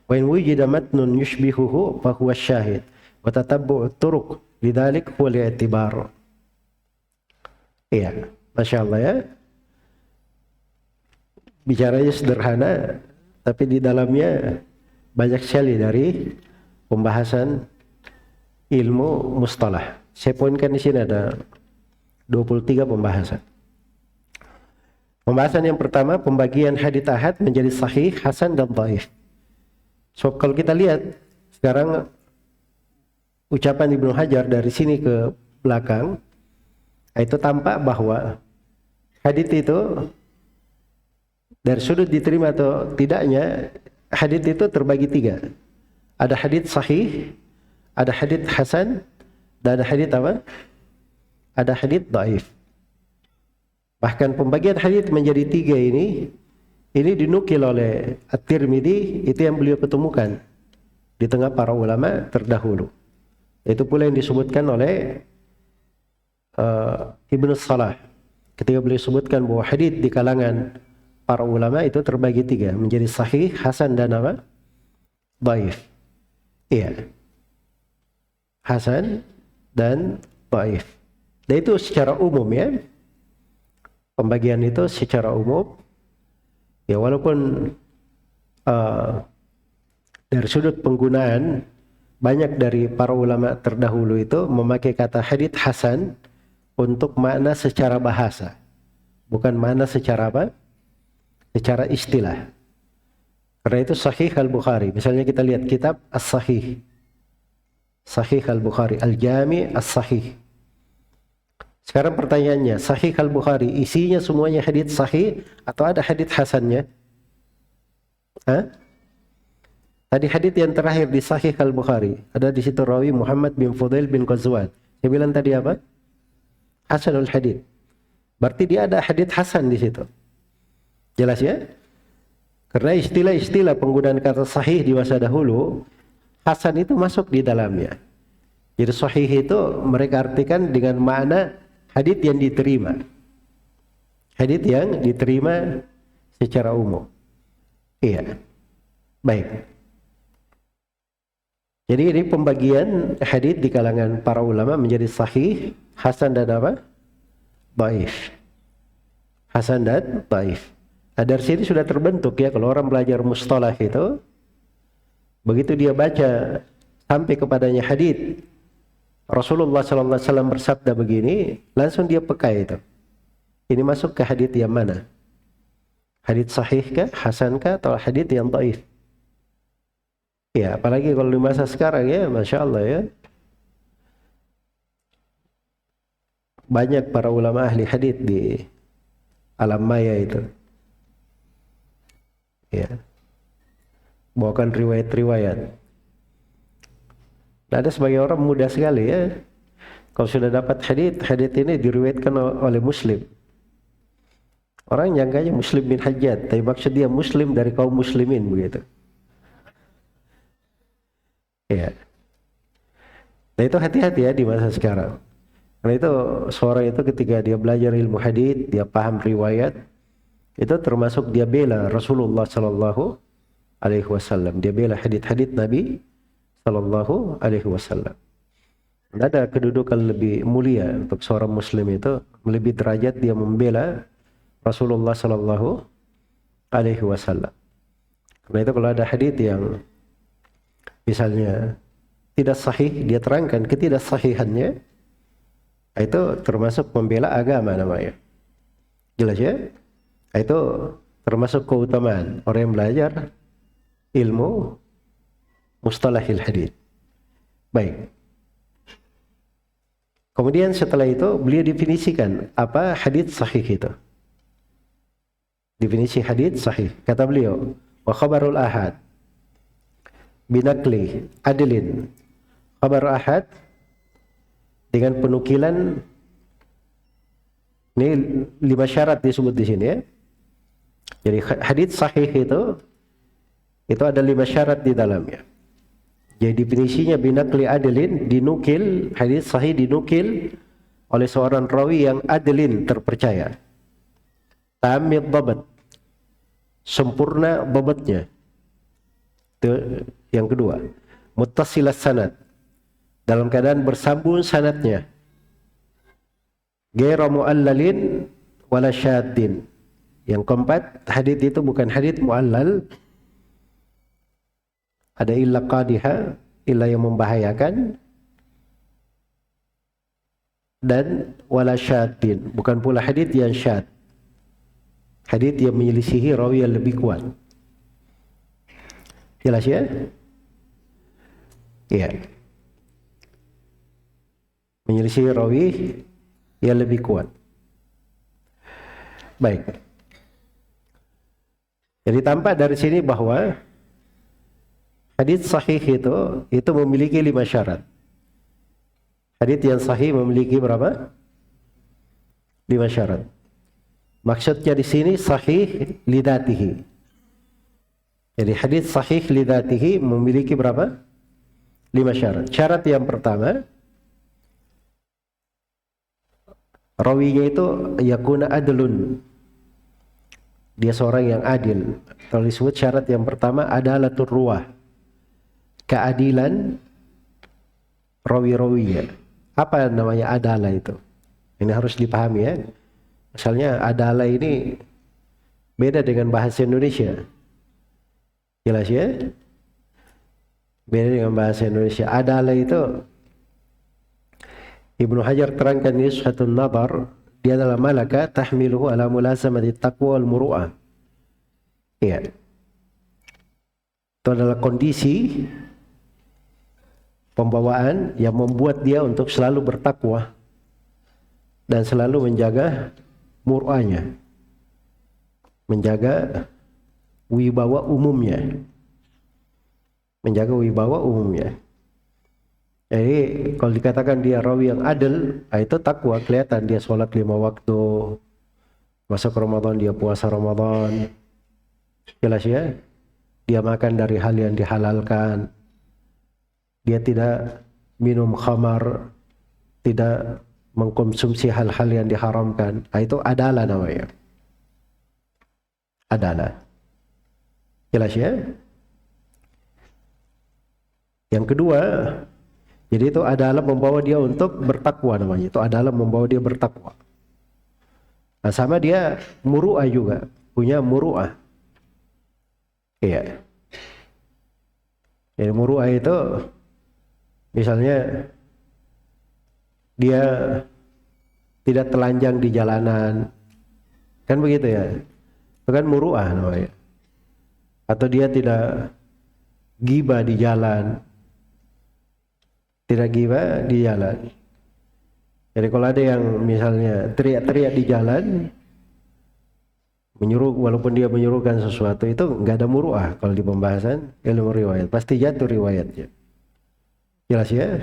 Wa in wujida matnun yushbihuhu fa huwa ash-shahid. Wa tatabbu'u turuq lidzalik huwa al-i'tibar. Iya, Masya Allah ya. Bicaranya sederhana, tapi di dalamnya banyak sekali dari pembahasan ilmu mustalah. Saya poinkan di sini ada 23 pembahasan. Pembahasan yang pertama, pembagian hadits ahad menjadi sahih, hasan, dan dhaif. So, kalau kita lihat sekarang ucapan Ibnu Hajar dari sini ke belakang, itu tampak bahwa hadits itu dari sudut diterima atau tidaknya, hadits itu terbagi tiga. Ada hadits sahih, ada hadits hasan, dan ada hadits apa? Ada hadits dhaif. Bahkan pembagian hadits menjadi tiga ini dinukil oleh At-Tirmidzi, itu yang beliau ketemukan di tengah para ulama terdahulu. Itu pula yang disebutkan oleh Ibnu Salah ketika beliau sebutkan bahwa hadits di kalangan para ulama itu terbagi tiga, menjadi sahih, hasan, dan apa? Dhaif. Iya. Hasan dan dhaif. Dan itu secara umum ya. Pembagian itu secara umum. Ya walaupun dari sudut penggunaan banyak dari para ulama terdahulu itu memakai kata hadits hasan untuk makna secara bahasa. Bukan makna secara apa? Secara istilah. Karena itu Sahih Al-Bukhari. Misalnya kita lihat kitab As-Sahih. Sahih Al-Bukhari, Al-Jami' As-Sahih. Sekarang pertanyaannya, Sahih Al-Bukhari isinya semuanya hadits sahih atau ada hadits hasannya? Hah? Tadi hadits yang terakhir di Sahih Al-Bukhari, ada di situ rawi Muhammad bin Fudail bin Ghazwan. Saya bilang tadi apa? Hasanul hadits. Berarti dia ada hadits hasan di situ. Jelas ya? Karena istilah-istilah penggunaan kata sahih di masa dahulu, hasan itu masuk di dalamnya. Jadi sahih itu mereka artikan dengan makna hadits yang diterima. Hadits yang diterima secara umum. Iya. Baik. Jadi ini pembagian hadits di kalangan para ulama menjadi sahih, hasan dan apa? Dhaif. Hasan dan dhaif. Nah, dari sini sudah terbentuk ya, kalau orang belajar mustalah itu, begitu dia baca sampai kepadanya hadits Rasulullah SAW bersabda begini, langsung dia peka itu. Ini masuk ke hadits yang mana? Hadits sahih kah, hasan kah, atau hadits yang dhaif? Ya, apalagi kalau di masa sekarang ya, Masya Allah ya. Banyak para ulama ahli hadits di alam maya itu. Ya, bawakan riwayat-riwayat. Nah, ada sebagai orang mudah sekali ya, kalau sudah dapat hadits ini diriwayatkan oleh Muslim. Orang nyangkanya Muslim bin Hajjaj, tapi maksud dia Muslim dari kaum muslimin begitu. Ya. Nah itu hati-hati ya di masa sekarang. Karena itu seorang itu ketika dia belajar ilmu hadits, dia paham riwayat, itu termasuk dia bela Rasulullah Sallallahu Alaihi Wasallam. Dia bela hadits-hadits Nabi Sallallahu Alaihi Wasallam. Ada kedudukan lebih mulia untuk seorang Muslim itu, lebih derajat dia membela Rasulullah Sallallahu Alaihi Wasallam. Karena itu kalau ada hadits yang misalnya tidak sahih, dia terangkan ketidaksahihannya, itu termasuk pembela agama namanya. Jelas ya? Itu termasuk keutamaan orang yang belajar ilmu mustalahil hadits. Baik. Kemudian setelah itu beliau definisikan apa hadits sahih itu. Definisi hadits sahih. Kata beliau, wa khabarul ahad binakli adilin. Khabar ahad dengan penukilan, ini 5 syarat disebut di sini ya. Jadi hadits sahih itu ada 5 syarat di dalamnya. Jadi definisinya binakli adilin, dinukil, hadits sahih dinukil oleh seorang rawi yang adilin, terpercaya. Tamid dhabat, sempurna dhabatnya. Itu yang kedua. Muttasilas sanad, dalam keadaan bersambung sanadnya. Ghairu mu'allalin wala syaddin. Yang keempat, hadits itu bukan hadits mu'allal. Ada illa qadiha, illa yang membahayakan. Dan wala syaddin, bukan pula hadits yang syad. Hadits yang menyelisihi rawi yang lebih kuat. Jelas ya? Iya. Menyelisihi rawi yang lebih kuat. Baik. Jadi tampak dari sini bahwa hadits sahih itu memiliki 5 syarat. Hadits yang sahih memiliki berapa? 5 syarat. Maksudnya di sini sahih lidatihi. Jadi hadits sahih lidatihi memiliki berapa? 5 syarat. Syarat yang pertama, rawinya itu yakuna adlun. Dia seorang yang adil. Kalau disebut syarat yang pertama adalatur ruwah, keadilan rawi-rawinya. Apa namanya adalah itu? Ini harus dipahami ya. Misalnya adalah ini beda dengan bahasa Indonesia. Jelas ya? Beda dengan bahasa Indonesia. Adalah itu Ibnu Hajar terangkan di Nuzhatun Nadhar, dia adalah malaka tahmiluhu ala mulazamati taqwa wal muru'ah. Iya. Itu adalah kondisi pembawaan yang membuat dia untuk selalu bertakwa dan selalu menjaga mur'ahnya, menjaga wibawa umumnya, menjaga wibawa umumnya. Jadi kalau dikatakan dia rawi yang adil, itu takwa, kelihatan dia sholat 5 waktu, masuk Ramadan dia puasa Ramadan, jelas ya. Dia makan dari hal yang dihalalkan, dia tidak minum khamar, tidak mengkonsumsi hal-hal yang diharamkan. Itu adalah namanya, adalah, jelas ya. Yang kedua, jadi itu adalah membawa dia untuk bertakwa namanya. Itu adalah membawa dia bertakwa. Nah, sama dia muru'ah juga, punya muru'ah. Iya. Jadi muru'ah itu misalnya dia tidak telanjang di jalanan. Kan begitu ya. Itu kan muru'ah namanya. Atau dia tidak ghibah di jalan. Tidak ghibah di jalan. Jadi kalau ada yang misalnya teriak-teriak di jalan, menyuruh, walaupun dia menyuruhkan sesuatu, itu nggak ada muru'ah kalau di pembahasan ilmu riwayat, pasti jatuh riwayatnya. Jelas ya?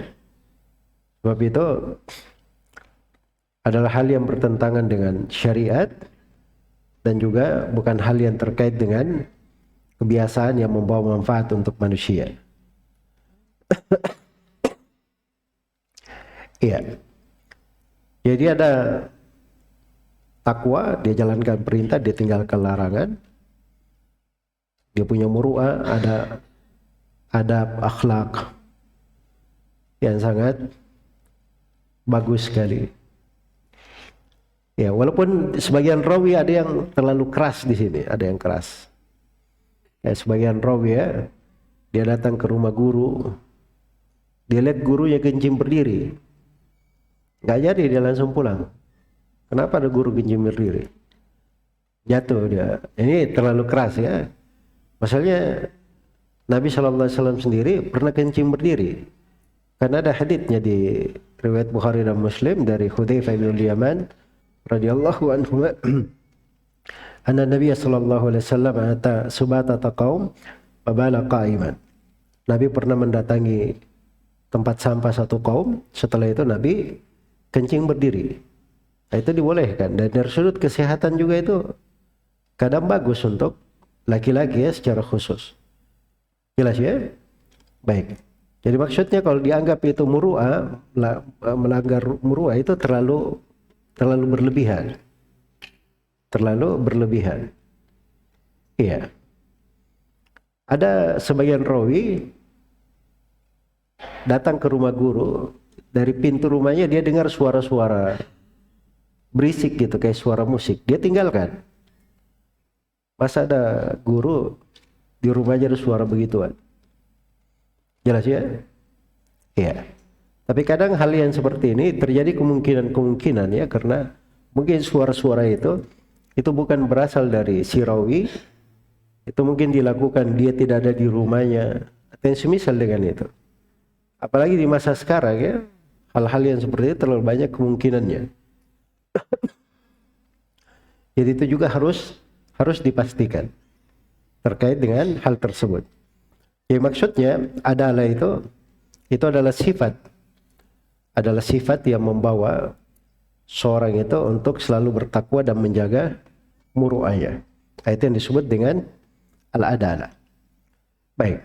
Sebab itu adalah hal yang bertentangan dengan syariat dan juga bukan hal yang terkait dengan kebiasaan yang membawa manfaat untuk manusia. Iya. Jadi ada takwa, dia jalankan perintah, dia tinggalkan larangan. Dia punya muru'ah, ada adab akhlak yang sangat bagus sekali. Ya, walaupun sebagian rawi ada yang terlalu keras di sini, ada yang keras. Ya, sebagian rawi ya, dia datang ke rumah guru, dia lihat gurunya kencing berdiri. Nggak jadi, dia langsung pulang. Kenapa ada guru kencing berdiri? Jatuh dia. Ini terlalu keras ya. Masalahnya Nabi SAW sendiri pernah kencing berdiri. Karena ada haditsnya di riwayat Bukhari dan Muslim dari Hudzaifah bin Yaman radhiyallahu anhu. Anna Nabi sallallahu alaihi wasallam ata subatata qaum fabala qa'iman. Nabi pernah mendatangi tempat sampah satu kaum, setelah itu Nabi kencing berdiri. Nah, itu dibolehkan, dan dari sudut kesehatan juga itu kadang bagus untuk laki-laki ya secara khusus. Jelas ya? Baik. Jadi maksudnya kalau dianggap itu muru'ah, melanggar muru'ah itu terlalu berlebihan. Terlalu berlebihan. Iya. Ada sebagian rawi datang ke rumah guru, dari pintu rumahnya dia dengar suara-suara berisik gitu, kayak suara musik. Dia tinggalkan. Masa ada guru di rumahnya ada suara begituan? Jelas ya? Iya. Tapi kadang hal yang seperti ini terjadi kemungkinan ya, karena mungkin suara-suara itu bukan berasal dari si rawi. Itu mungkin dilakukan dia tidak ada di rumahnya, atau yang semisal dengan itu. Apalagi di masa sekarang ya, hal-hal yang seperti itu terlalu banyak kemungkinannya. Jadi itu juga harus dipastikan terkait dengan hal tersebut. Ya, maksudnya adalah itu adalah sifat yang membawa seorang itu untuk selalu bertakwa dan menjaga muru'ahnya. Itu yang disebut dengan al-adalah. Baik.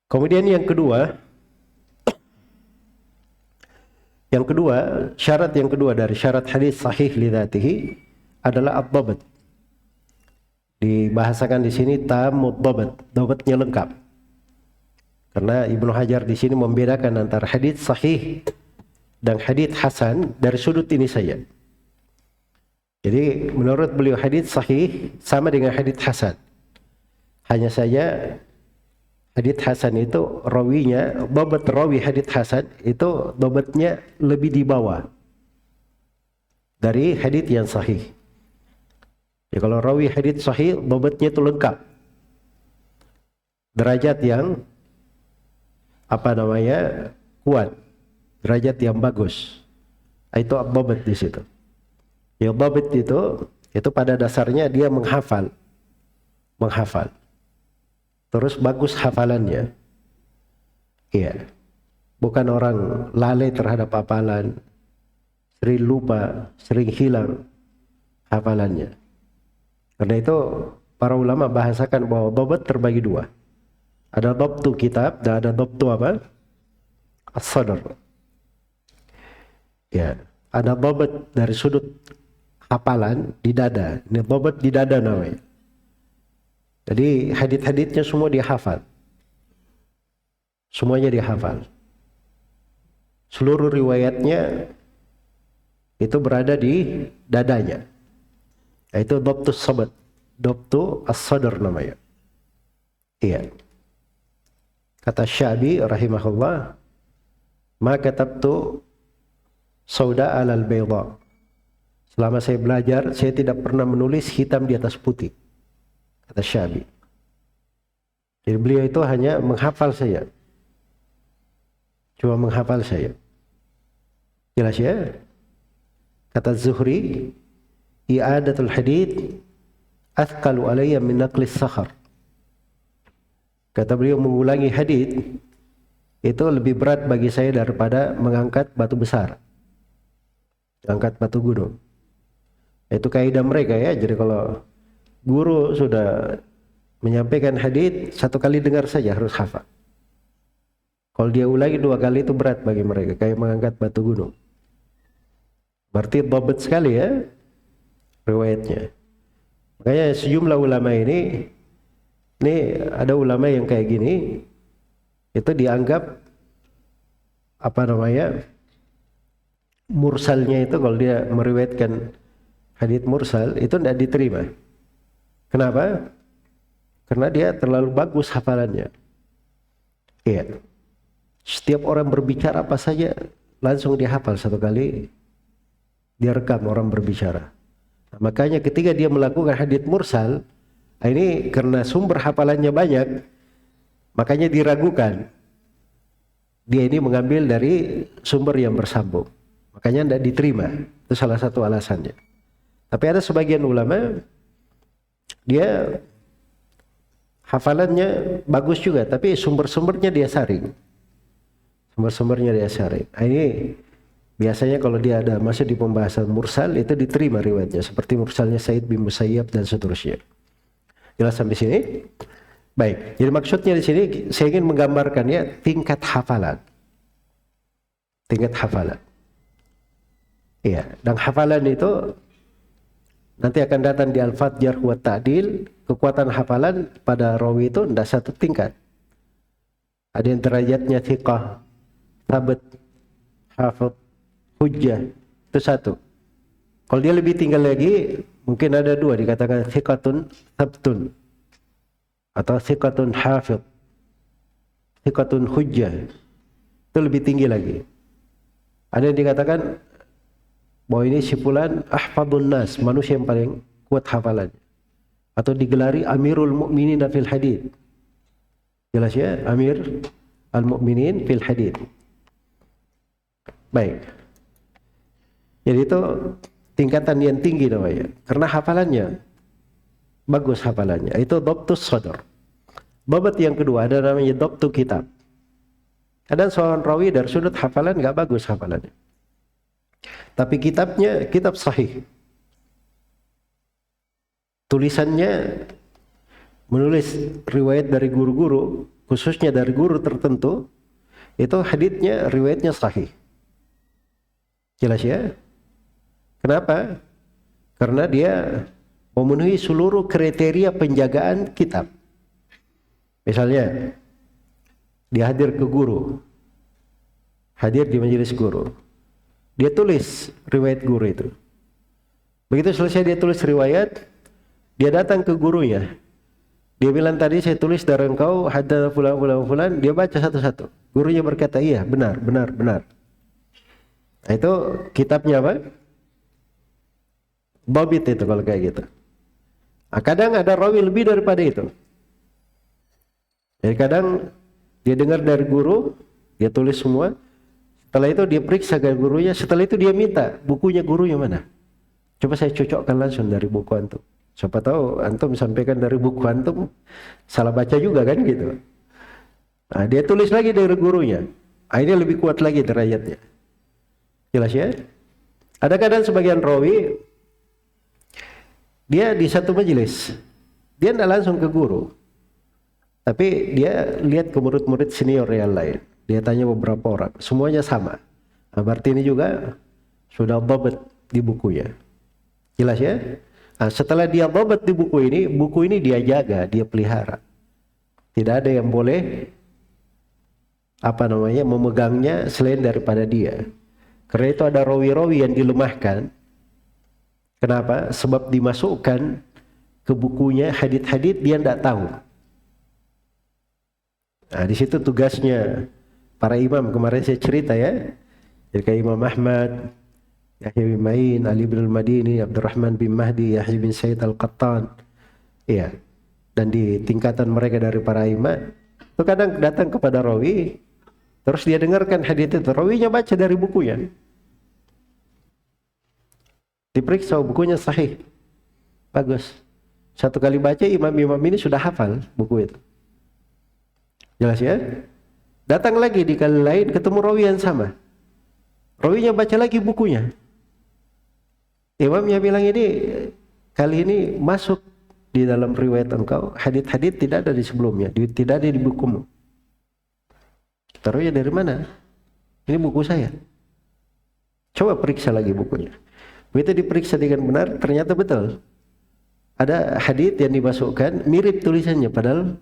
Kemudian yang kedua, syarat yang kedua dari syarat hadis sahih li dzatihi adalah ad-dhabt. Dibahasakan di sini tamud dhabt, dhabatnya lengkap. Karena Ibnu Hajar di sini membedakan antara hadis sahih dan hadis hasan dari sudut ini saja. Jadi menurut beliau hadis sahih sama dengan hadis hasan. Hanya saja hadis hasan itu rawinya, dhabt rawi hadis hasan itu dhabatnya lebih di bawah dari hadis yang sahih. Ya, kalau rawi hadis sahih dhabatnya itu lengkap. derajat yang kuat, derajat yang bagus. Itu ad-dhabt di situ. Ya, dhabt itu pada dasarnya dia menghafal. Terus bagus hafalannya. Iya. Bukan orang lalai terhadap hafalan, sering lupa, sering hilang hafalannya. Karena itu para ulama bahasakan bahwa dhabt terbagi dua. Ada dhabtu kitab dan ada dhabtu apa? As-sadr. Ya, ada dhabt dari sudut hafalan di dada. Ini dhabt di dada namanya. Jadi hadits-haditsnya semua dihafal. Semuanya dihafal. Seluruh riwayatnya itu berada di dadanya. Itu dhabtus sabat, dhabtu as-sadr namanya. Iya. Kata Syabi rahimahullah, ma katabtu sauda alal bayda. Selama saya belajar, saya tidak pernah menulis hitam di atas putih. Kata Syabi. Jadi beliau itu hanya menghafal saja. Cuma menghafal saja. Jelas ya? Kata Zuhri, i'adatul hadith athqalu alayya min naqlis sakhar. Kata beliau, mengulangi hadits itu lebih berat bagi saya daripada mengangkat batu besar, mengangkat batu gunung. Itu kaidah mereka ya. Jadi kalau guru sudah menyampaikan hadits, satu kali dengar saja harus hafal. Kalau dia ulangi 2 kali itu berat bagi mereka, kayak mengangkat batu gunung. Berarti dhabt sekali ya riwayatnya. Makanya sejumlah ulama ini ada ulama yang kayak gini, itu dianggap mursalnya itu, kalau dia meriwayatkan hadits mursal itu tidak diterima. Kenapa? Karena dia terlalu bagus hafalannya. Iya. Setiap orang berbicara apa saja langsung dihafal satu kali, dia rekam orang berbicara. Nah, makanya ketika dia melakukan hadits mursal, ini karena sumber hafalannya banyak, makanya diragukan. Dia ini mengambil dari sumber yang bersambung. Makanya tidak diterima. Itu salah satu alasannya. Tapi ada sebagian ulama, dia hafalannya bagus juga, tapi sumber-sumbernya dia saring. Sumber-sumbernya dia saring. Nah, ini biasanya kalau dia ada masuk di pembahasan mursal, itu diterima riwayatnya. Seperti mursalnya Sa'id bin Musayyab dan seterusnya. Jelas sampai sini? Baik. Jadi maksudnya di sini saya ingin menggambarkan ya tingkat hafalan. Tingkat hafalan. Iya, dan hafalan itu nanti akan datang di Al-Fadh Jarh wa Ta'dil. Kekuatan hafalan pada rawi itu tidak satu tingkat. Ada yang derajatnya thiqah, thabat, hafidh, hujjah. Itu satu. Kalau dia lebih tinggi lagi, mungkin ada 2, dikatakan thiqatun thabtun atau thiqatun hafidh, thiqatun hujjah. Itu lebih tinggi lagi. Ada yang dikatakan bahwa ini si fulan ahfadun nas, manusia yang paling kuat hafalannya, atau digelari Amirul Mukminin fil hadits. Jelas ya, Amir al-Mukminin fil hadits. Baik. Jadi itu tingkatan yang tinggi namanya, karena hafalannya bagus hafalannya. Itu dhabtus sadr. Dhabt yang kedua ada namanya dhabtu kitab. Ada seorang rawi dari sudut hafalan nggak bagus hafalannya, tapi kitabnya kitab sahih. Tulisannya menulis riwayat dari guru-guru, khususnya dari guru tertentu, itu haditsnya riwayatnya sahih. Jelas ya? Kenapa? Karena dia memenuhi seluruh kriteria penjagaan kitab. Misalnya, dia hadir ke guru, hadir di majelis guru, dia tulis riwayat guru itu. Begitu selesai dia tulis riwayat, dia datang ke gurunya. Dia bilang, tadi saya tulis dari engkau haddatsana fulan fulan fulan. Dia baca satu-satu. Gurunya berkata, iya benar, benar, benar. Nah, itu kitabnya apa? Dhabit itu kalau kayak gitu. Nah, kadang ada rawi lebih daripada itu. Jadi kadang dia dengar dari guru, dia tulis semua. Setelah itu dia periksa ke gurunya, setelah itu dia minta bukunya gurunya mana. Coba saya cocokkan langsung dari buku antum. Siapa tahu antum sampaikan dari buku antum salah baca juga kan gitu. Nah, dia tulis lagi dari gurunya. Ini lebih kuat lagi derajatnya. Jelas ya? Ada kadang sebagian rawi dia di satu majelis, dia tidak langsung ke guru, tapi dia lihat ke murid-murid senior yang lain. Dia tanya beberapa orang, semuanya sama. Nah, berarti ini juga sudah dhabt di bukunya. Jelas ya? Nah, setelah dia dhabt di buku ini dia jaga, dia pelihara. Tidak ada yang boleh memegangnya selain daripada dia. Karena itu ada rawi-rawi yang dilemahkan. Kenapa? Sebab dimasukkan ke bukunya hadits-hadits dia tidak tahu. Nah, di situ tugasnya para imam, kemarin saya cerita ya, jadi kayak Imam Ahmad, Yahya bin Ma'in, Ali bin Al-Madini, Abdurrahman bin Mahdi, Yahya bin Said Al-Qattan, iya. Dan di tingkatan mereka dari para imam, itu kadang datang kepada rawi, terus dia dengarkan hadits itu, rawinya baca dari bukunya, diperiksa bukunya sahih, bagus. Satu kali baca imam-imam ini sudah hafal buku itu. Jelas ya? Datang lagi di kali lain ketemu rawi yang sama. Rawinya baca lagi bukunya. Imamnya bilang ini kali ini masuk di dalam riwayat engkau, hadits-hadits tidak ada di sebelumnya, tidak ada di bukumu. Taruhnya dari mana? Ini buku saya. Coba periksa lagi bukunya. Begitu diperiksa dengan benar, ternyata betul. Ada hadits yang dimasukkan mirip tulisannya, padahal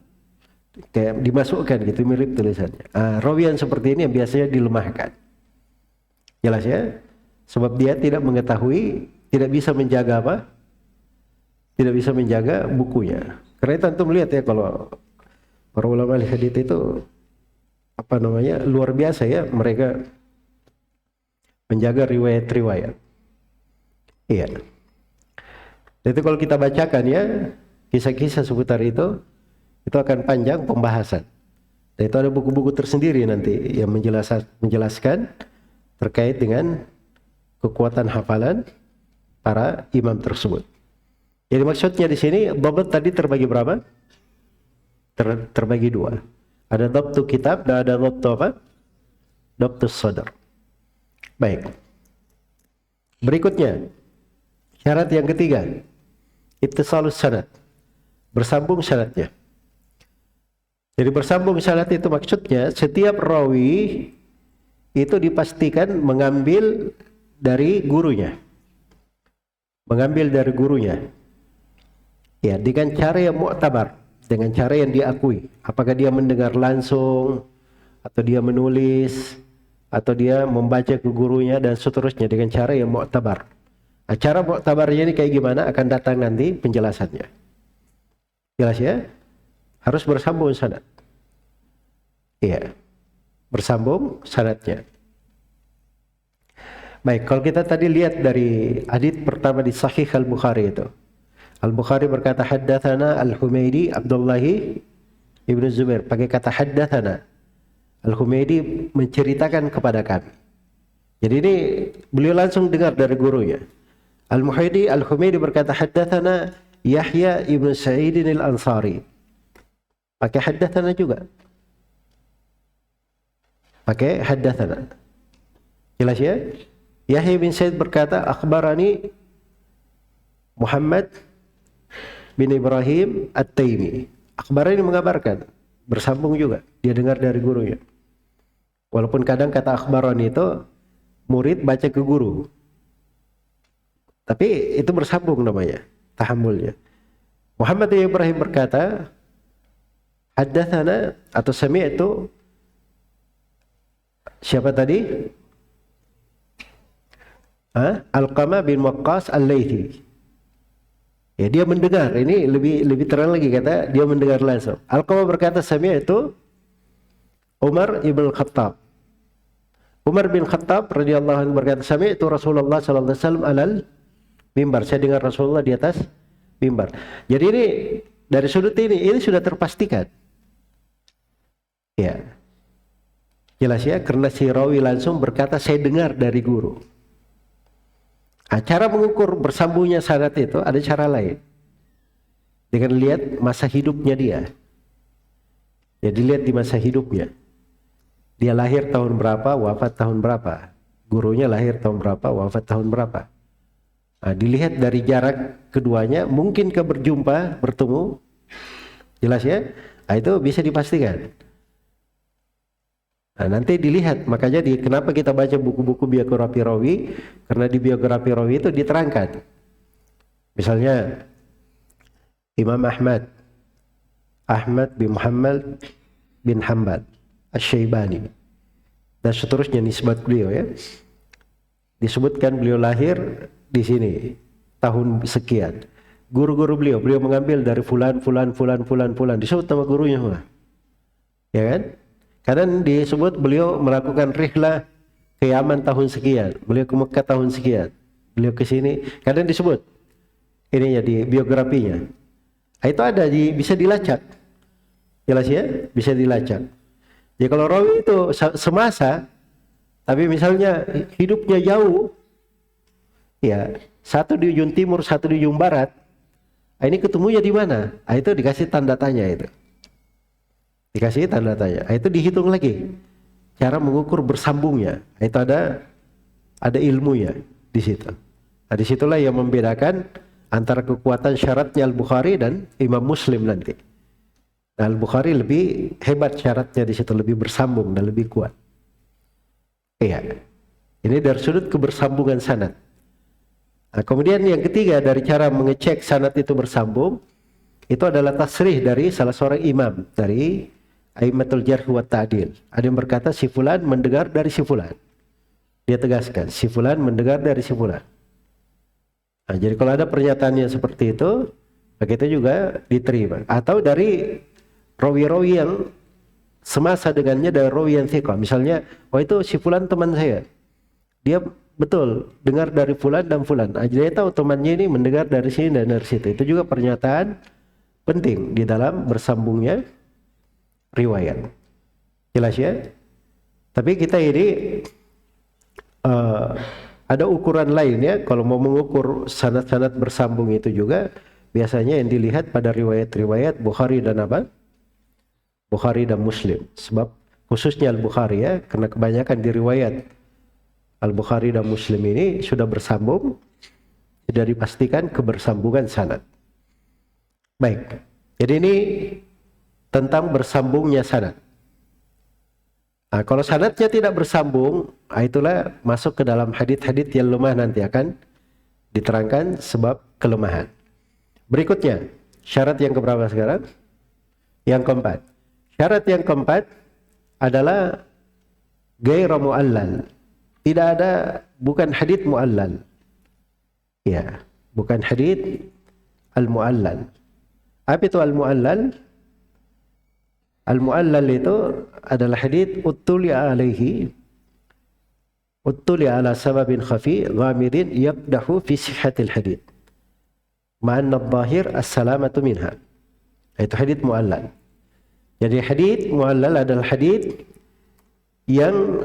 kayak dimasukkan gitu mirip tulisannya. Rawi yang seperti ini yang biasanya dilemahkan. Jelas ya? Sebab dia tidak mengetahui, tidak bisa menjaga apa? Tidak bisa menjaga bukunya. Karena itu antum lihat ya, kalau para ulama hadits itu luar biasa ya, mereka menjaga riwayat-riwayat. Iya. Itu kalau kita bacakan ya kisah-kisah seputar itu akan panjang pembahasan. Dan itu ada buku-buku tersendiri nanti yang menjelaskan terkait dengan kekuatan hafalan para imam tersebut. Jadi maksudnya di sini dhabt tadi terbagi berapa? Terbagi dua. Ada dhabtu kitab dan ada dhabtu apa? Dhabtus sadr. Baik. Berikutnya syarat yang ketiga, ittisalus sanad. Bersambung sanadnya. Jadi bersambung sanad itu maksudnya setiap rawi itu dipastikan mengambil dari gurunya. Mengambil dari gurunya. Ya, dengan cara yang mu'tabar, dengan cara yang diakui. Apakah dia mendengar langsung, atau dia menulis, atau dia membaca ke gurunya dan seterusnya dengan cara yang mu'tabar. Nah, cara mu'tabarnya ini kayak gimana akan datang nanti penjelasannya. Jelas ya? Harus bersambung sanad. Iya. Bersambung sanadnya. Baik, kalau kita tadi lihat dari hadits pertama di Sahih Al-Bukhari itu. Al-Bukhari berkata haddatsana Al-Humaidi Abdullah ibn Zubair, pakai kata haddatsana. Al-Humaidi menceritakan kepada kami. Jadi ini beliau langsung dengar dari gurunya. Al-Humaidi berkata haddatsana Yahya ibn Sa'id al-Ansari. Pakai haddatsana juga. Pakai haddatsana. Jelas ya? Yahya bin Sa'id berkata akhbarani Muhammad bin Ibrahim At-Taimi. Akhbarani mengabarkan, bersambung juga, dia dengar dari gurunya. Walaupun kadang kata akhbarani itu murid baca ke guru, tapi itu bersambung namanya, tahammulnya. Muhammad bin Ibrahim berkata haddatsana atau sami'tu, siapa tadi? Alqamah bin Waqqas Al-Laythi. Ya, dia mendengar, ini lebih terang lagi kata dia mendengar langsung. Alqamah berkata sami'tu Umar ibn Khattab. Umar bin Khattab radhiyallahu anhu berkata sami'tu Rasulullah sallallahu alaihi wasallam alal mimbar. Saya dengar Rasulullah di atas mimbar. Jadi ini dari sudut ini sudah terpastikan. Ya, jelas ya, karena si rawi langsung berkata saya dengar dari guru. Nah, cara mengukur bersambungnya sanad itu ada cara lain. Dengan lihat masa hidupnya dia. Jadi lihat di masa hidupnya. Dia lahir tahun berapa, wafat tahun berapa. Gurunya lahir tahun berapa, wafat tahun berapa. Nah, dilihat dari jarak keduanya, mungkinkah berjumpa, bertemu? Jelas ya? Nah, itu bisa dipastikan. Nah, nanti dilihat, makanya kenapa kita baca buku-buku biografi rawi, karena di biografi rawi itu diterangkan. Misalnya Imam Ahmad bin Muhammad bin Hanbal Asy-Syaibani dan seterusnya nisbat beliau ya. Disebutkan beliau lahir di sini tahun sekian. Guru-guru beliau mengambil dari fulan, disebut nama gurunya semua. Ya kan? Kadang disebut beliau melakukan rihlah ke Yaman tahun sekian, beliau ke Mekah tahun sekian, beliau ke sini, kadang disebut ininya di biografinya. Itu ada bisa dilacak. Jelas ya? Bisa dilacak. Ya kalau rawi itu semasa, tapi misalnya hidupnya jauh, ya satu di ujung timur, satu di ujung barat, ini ketemunya di mana? Itu dikasih tanda tanya itu. Dikasih tanda tanya. Itu dihitung lagi. Cara mengukur bersambungnya. Itu ada ilmunya di situ. Nah, disitulah yang membedakan antara kekuatan syaratnya Al-Bukhari dan Imam Muslim nanti. Nah, Al-Bukhari lebih hebat syaratnya di situ, lebih bersambung dan lebih kuat. Iya. Ini dari sudut kebersambungan sanad. Nah, kemudian yang ketiga dari cara mengecek sanad itu bersambung, itu adalah tasrih dari salah seorang imam dari A'immatul Jarh wa Ta'dil. Ada yang berkata si fulan mendengar dari si fulan. Dia tegaskan si fulan mendengar dari si fulan. Nah, jadi kalau ada pernyataannya seperti itu, begitu juga diterima. Atau dari rawi-rawi yang semasa dengannya, dari rawi yang thiqah. Misalnya, itu si fulan teman saya. Dia betul dengar dari fulan dan fulan. Nah, jadi tahu temannya ini mendengar dari sini dan dari situ. Itu juga pernyataan penting di dalam bersambungnya riwayat. Jelas ya? Tapi kita ini ada ukuran lainnya. Kalau mau mengukur sanad-sanad bersambung itu juga biasanya yang dilihat pada riwayat-riwayat Bukhari dan apa? Bukhari dan Muslim. Sebab khususnya Al-Bukhari ya, karena kebanyakan di riwayat Al-Bukhari dan Muslim ini sudah bersambung, sudah dipastikan kebersambungan sanad. Baik. Jadi ini tentang bersambungnya sanad. Nah, kalau sanadnya tidak bersambung, itulah masuk ke dalam hadits-hadits yang lemah, nanti akan diterangkan sebab kelemahan. Berikutnya, syarat yang keberapa sekarang? Yang keempat. Syarat yang keempat adalah ghairu mu'allal. Tidak ada, bukan hadits mu'allal. Ya, bukan hadits al-mu'allal. Apa itu al-mu'allal? Al-mu'allal itu adalah hadits uttuli'a alaihi, uttuli'a ala sababin khafi ghamidin yabdahu fi sihhatil hadits ma'anna adh-dhahir as-salamatu minha. Itu hadits mu'allal. Jadi hadits mu'allal adalah hadits yang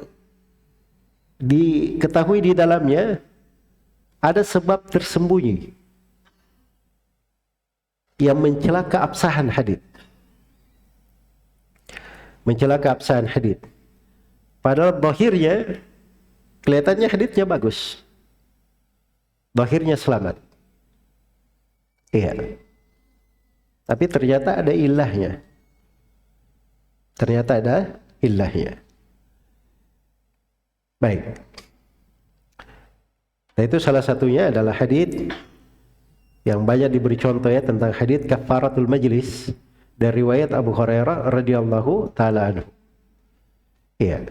diketahui di dalamnya ada sebab tersembunyi yang mencela keabsahan hadits. Mencela keabsahan hadits. Padahal zahirnya kelihatannya haditsnya bagus. Zahirnya selamat. Iya. Tapi ternyata ada ilahnya. Ternyata ada ilahnya. Baik. Nah, itu salah satunya adalah hadits yang banyak diberi contoh ya, tentang hadits kafaratul majlis dari riwayat Abu Hurairah radhiyallahu taala anhu. Iya.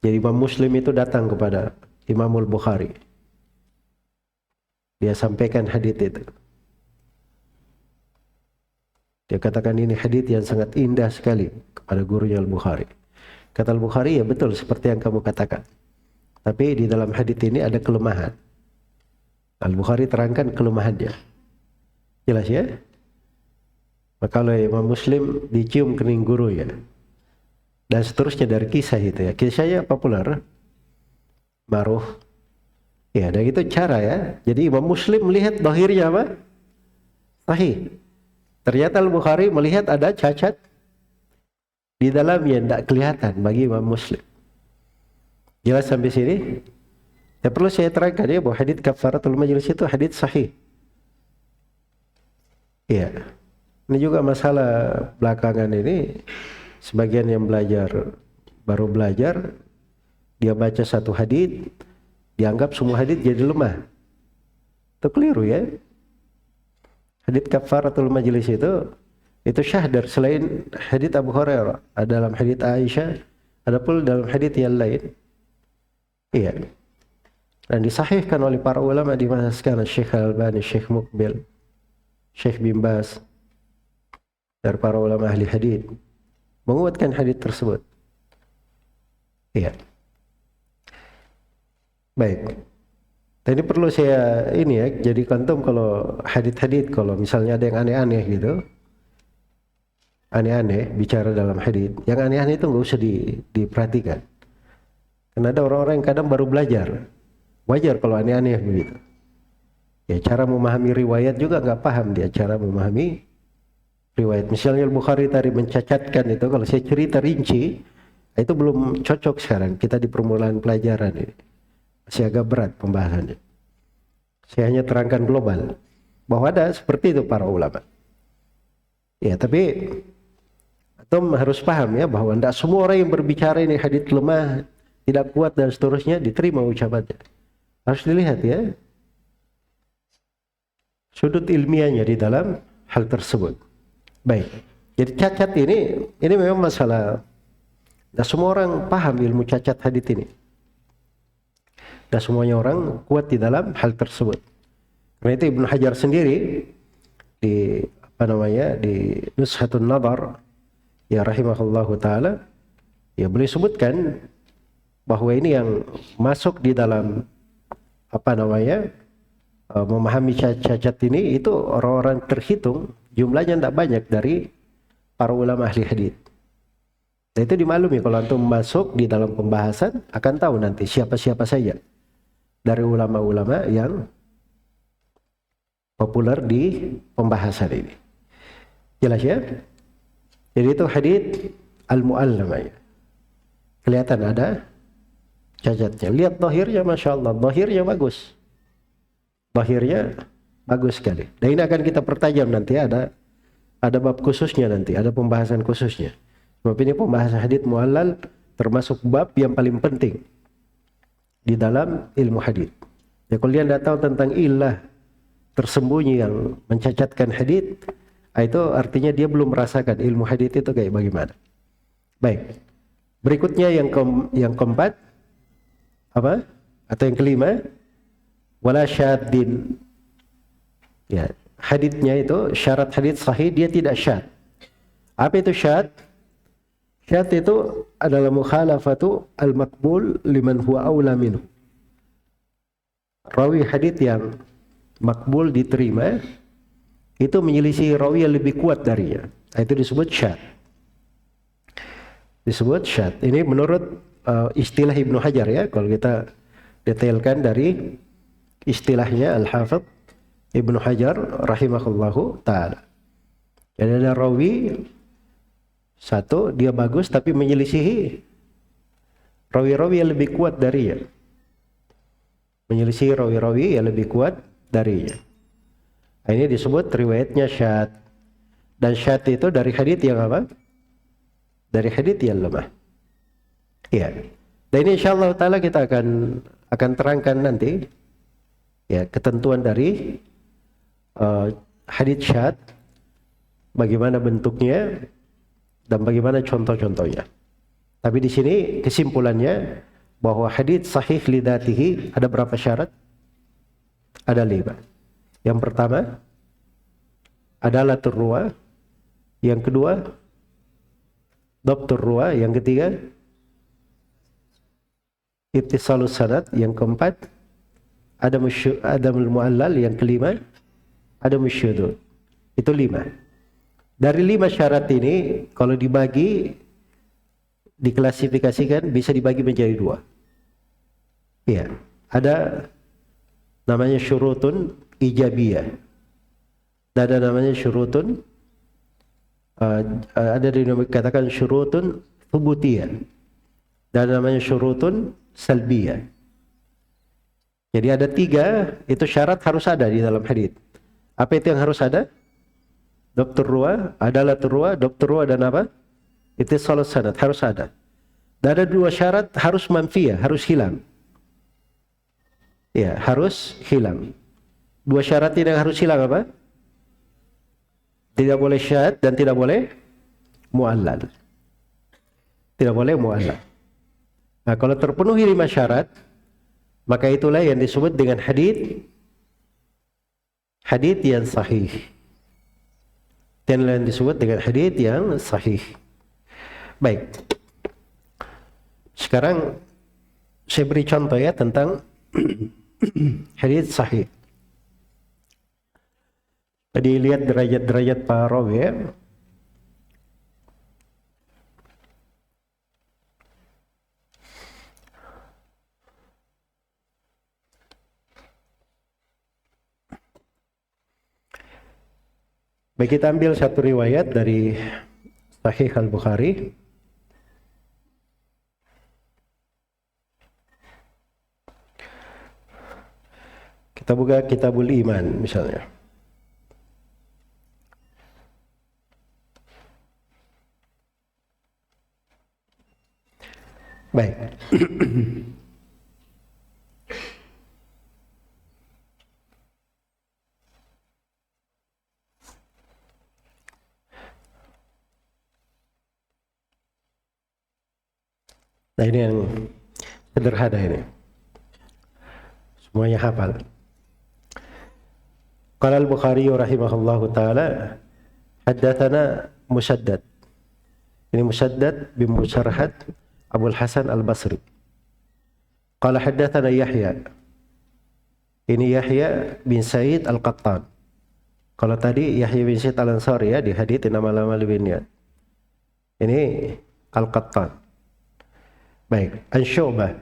Jadi Imam Muslim itu datang kepada Imamul Bukhari. Dia sampaikan hadits itu. Dia katakan ini hadits yang sangat indah sekali kepada gurunya Al-Bukhari. Kata Al-Bukhari, ya betul seperti yang kamu katakan. Tapi di dalam hadits ini ada kelemahan. Al-Bukhari terangkan kelemahannya. Jelas ya? Maka kalau Imam Muslim dicium kening guru ya, dan seterusnya dari kisah itu ya. Kisahnya populer, ma'ruf. Ya, dan itu cara ya. Jadi Imam Muslim melihat zahirnya apa? Sahih. Ternyata Al-Bukhari melihat ada cacat di dalamnya, tidak kelihatan bagi Imam Muslim. Jelas sampai sini? Ya perlu saya terangkan ya bahwa hadits kafaratul majlis itu hadits sahih. Iya. Ini juga masalah belakangan ini, sebagian yang baru belajar, dia baca satu hadits, dianggap semua hadits jadi lemah. Itu keliru ya. Hadits kafaratul majlis itu syahdar selain hadits Abu Hurairah, ada dalam hadits Aisyah, ada pula dalam hadits yang lain. Iya. Dan disahihkan oleh para ulama di masa sekarang, Syekh Al-Albani, Syekh Muqbil, Syekh bin Baz, dari para ulama ahli hadits menguatkan hadits tersebut. Iya. Baik. Dan ini perlu saya ya, jadi kantum kalau hadits kalau misalnya ada yang aneh-aneh gitu, aneh-aneh bicara dalam hadits, yang aneh-aneh itu nggak usah diperhatikan. Karena ada orang-orang yang kadang baru belajar. Wajar kalau aneh-aneh begitu. Ya, cara memahami riwayat juga nggak paham dia cara memahami riwayat. Misalnya Al-Bukhari tadi mencacatkan itu, kalau saya cerita rinci, itu belum cocok sekarang. Kita di permulaan pelajaran ini. Masih agak berat pembahasannya. Saya hanya terangkan global. Bahwa ada seperti itu para ulama. Ya, tapi antum harus paham ya, bahwa tidak semua orang yang berbicara ini hadits lemah, tidak kuat dan seterusnya diterima ucapannya. Harus dilihat ya sudut ilmiahnya di dalam hal tersebut. Baik, jadi cacat ini memang masalah. Tidak semua orang paham ilmu cacat hadits ini. Tidak semuanya orang kuat di dalam hal tersebut. Karena itu Ibnu Hajar sendiri di di Nuzhatun Nadar ya rahimahullahu taala, ya beliau sebutkan bahwa ini yang masuk di dalam memahami cacat ini itu orang-orang terhitung jumlahnya tidak banyak dari para ulama ahli hadits. Dan itu dimaklumi kalau antum masuk di dalam pembahasan akan tahu nanti siapa-siapa saja dari ulama-ulama yang populer di pembahasan ini. Jelas ya? Jadi itu hadits al-mu'all namanya. Kelihatan ada cacatnya. Lihat zahirnya, Masya Allah, zahirnya bagus. Zahirnya bagus sekali. Dan ini akan kita pertajam nanti, ada bab khususnya nanti, ada pembahasan khususnya. Sebab ini pembahasan hadits mu'allal termasuk bab yang paling penting di dalam ilmu hadits. Ya, kalau dia tidak tahu tentang illah tersembunyi yang mencacatkan hadits, itu artinya dia belum merasakan ilmu hadits itu kayak bagaimana. Baik. Berikutnya yang keempat, atau yang kelima, wala syaddin. Ya, haditsnya itu syarat hadits sahih dia tidak syad. Apa itu syad? Syad itu adalah mukhalafatu al-maqbul liman huwa aula minhu. Rawi hadits yang makbul diterima itu menyelisih rawi yang lebih kuat darinya. Itu disebut syad. Disebut syad. Ini menurut istilah Ibnu Hajar ya, kalau kita detailkan dari istilahnya Al-Hafidh Ibnu Hajar rahimahullahu ta'ala. Jadi ada rawi satu, dia bagus tapi menyelisihi rawi-rawi yang lebih kuat darinya. Menyelisihi rawi-rawi yang lebih kuat darinya. Nah, ini disebut riwayatnya syad. Dan syad itu dari hadits yang apa? Dari hadits yang lemah. Ya. Dan ini insyaallah taala kita akan terangkan nanti ya ketentuan dari hadits syad, bagaimana bentuknya dan bagaimana contoh-contohnya. Tapi di sini kesimpulannya bahwa hadits sahih lidatihi ada berapa syarat? Ada 5. Yang pertama adalah turwa, yang kedua dhabtur ruwa, yang ketiga ittisalus sanad, yang keempat adamul mu'allal, yang kelima adamul syudud. Itu 5. Dari 5 syarat ini kalau dibagi diklasifikasikan bisa dibagi menjadi dua. Iya, ada namanya syurutun ijabiyah. Dan ada namanya syurutun ada dikatakan syurutun thubutiyah. Dan namanya syurutun salbiyah. Jadi ada 3 itu syarat harus ada di dalam hadits. Apa itu yang harus ada? Dokter ruwa, adalatul ruwa, dokter ruwa dan apa? Ittisalus sanad harus ada. Dan ada 2 syarat harus manfiyah, harus hilang. Ya, harus hilang. 2 syarat yang harus hilang apa? Tidak boleh syad dan tidak boleh mu'allal. Tidak boleh mu'allal. Nah, kalau terpenuhi 5 syarat, maka itulah yang disebut dengan hadits yang sahih. Dan yang disebut dengan hadits yang sahih. Baik. Sekarang saya beri contoh ya tentang hadits sahih. Tadi lihat derajat-derajat para rawi ya. Baik, kita ambil satu riwayat dari Sahih Al-Bukhari. Kita buka Kitabul Iman misalnya. Baik. Nah, ini yang sederhana ini. Semuanya hafal. Qala Al-Bukhari rahimahullahu taala, haddatsana Musaddad. Ini Musaddad bin Musarhad Abul Hasan Al-Basri. Qala haddatsana Yahya. Ini Yahya bin Sa'id Al-Qattan. Kalau tadi Yahya bin Sa'id Al-Ansari ya di hadits nama-nama lebih niat. Ini Al-Qattan. Baik, an Syu'bah.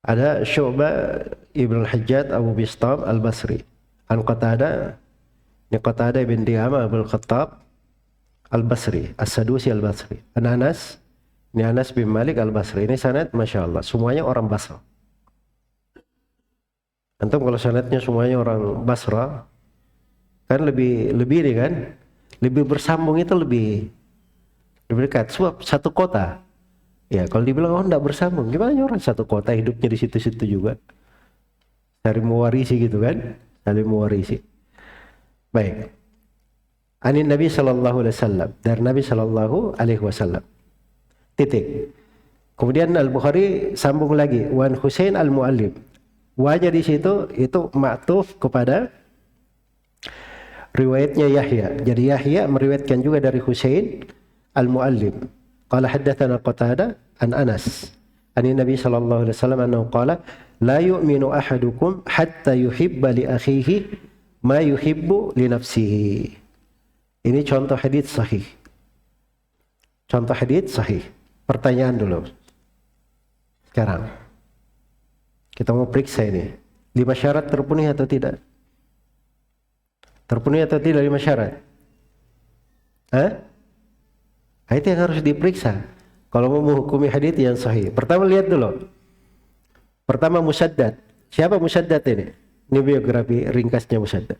Ada Syu'bah Ibn Al-Hajjaj Abu Bistam Al-Basri. An Qatadah, ini Qatadah bin Di'amah Abul Khattab Al-Basri, As-Sadusi Al-Basri. An Anas, ini Anas bin Malik Al-Basri. Ini sanad Masya Allah, semuanya orang Basra. Antum kalau sanadnya semuanya orang Basra, kan lebih ini kan, lebih bersambung itu lebih dekat. Sebab satu kota. Ya, kalau dibilang oh enggak bersambung, gimana orang satu kota hidupnya di situ-situ juga. Saling mewarisi gitu kan? Saling mewarisi. Baik. Anin Nabi sallallahu alaihi wasallam, dari Nabi sallallahu alaihi wasallam. Titik. Kemudian Al-Bukhari sambung lagi, Wan Husain Al-Muallim. Wajah di situ itu ma'tuf kepada riwayatnya Yahya. Jadi Yahya meriwayatkan juga dari Husain Al-Muallim. Qala haddatsana Qatadah an Anas. Ani Nabi sallallahu alaihi wasallam annahu qala la yu'minu ahadukum hatta yuhibba li akhihi ma yuhibbu li nafsihi. Ini contoh hadits sahih. Contoh hadits sahih. Pertanyaan dulu. Sekarang kita mau periksa ini. 5 syarat terpenuhi atau tidak? Terpenuhi atau tidak 5 syarat? Hah? Nah, itu yang harus diperiksa kalau mau menghukumi hadits yang sahih. Pertama lihat dulu. Pertama Musaddad. Siapa Musaddad ini? Ini biografi ringkasnya Musaddad.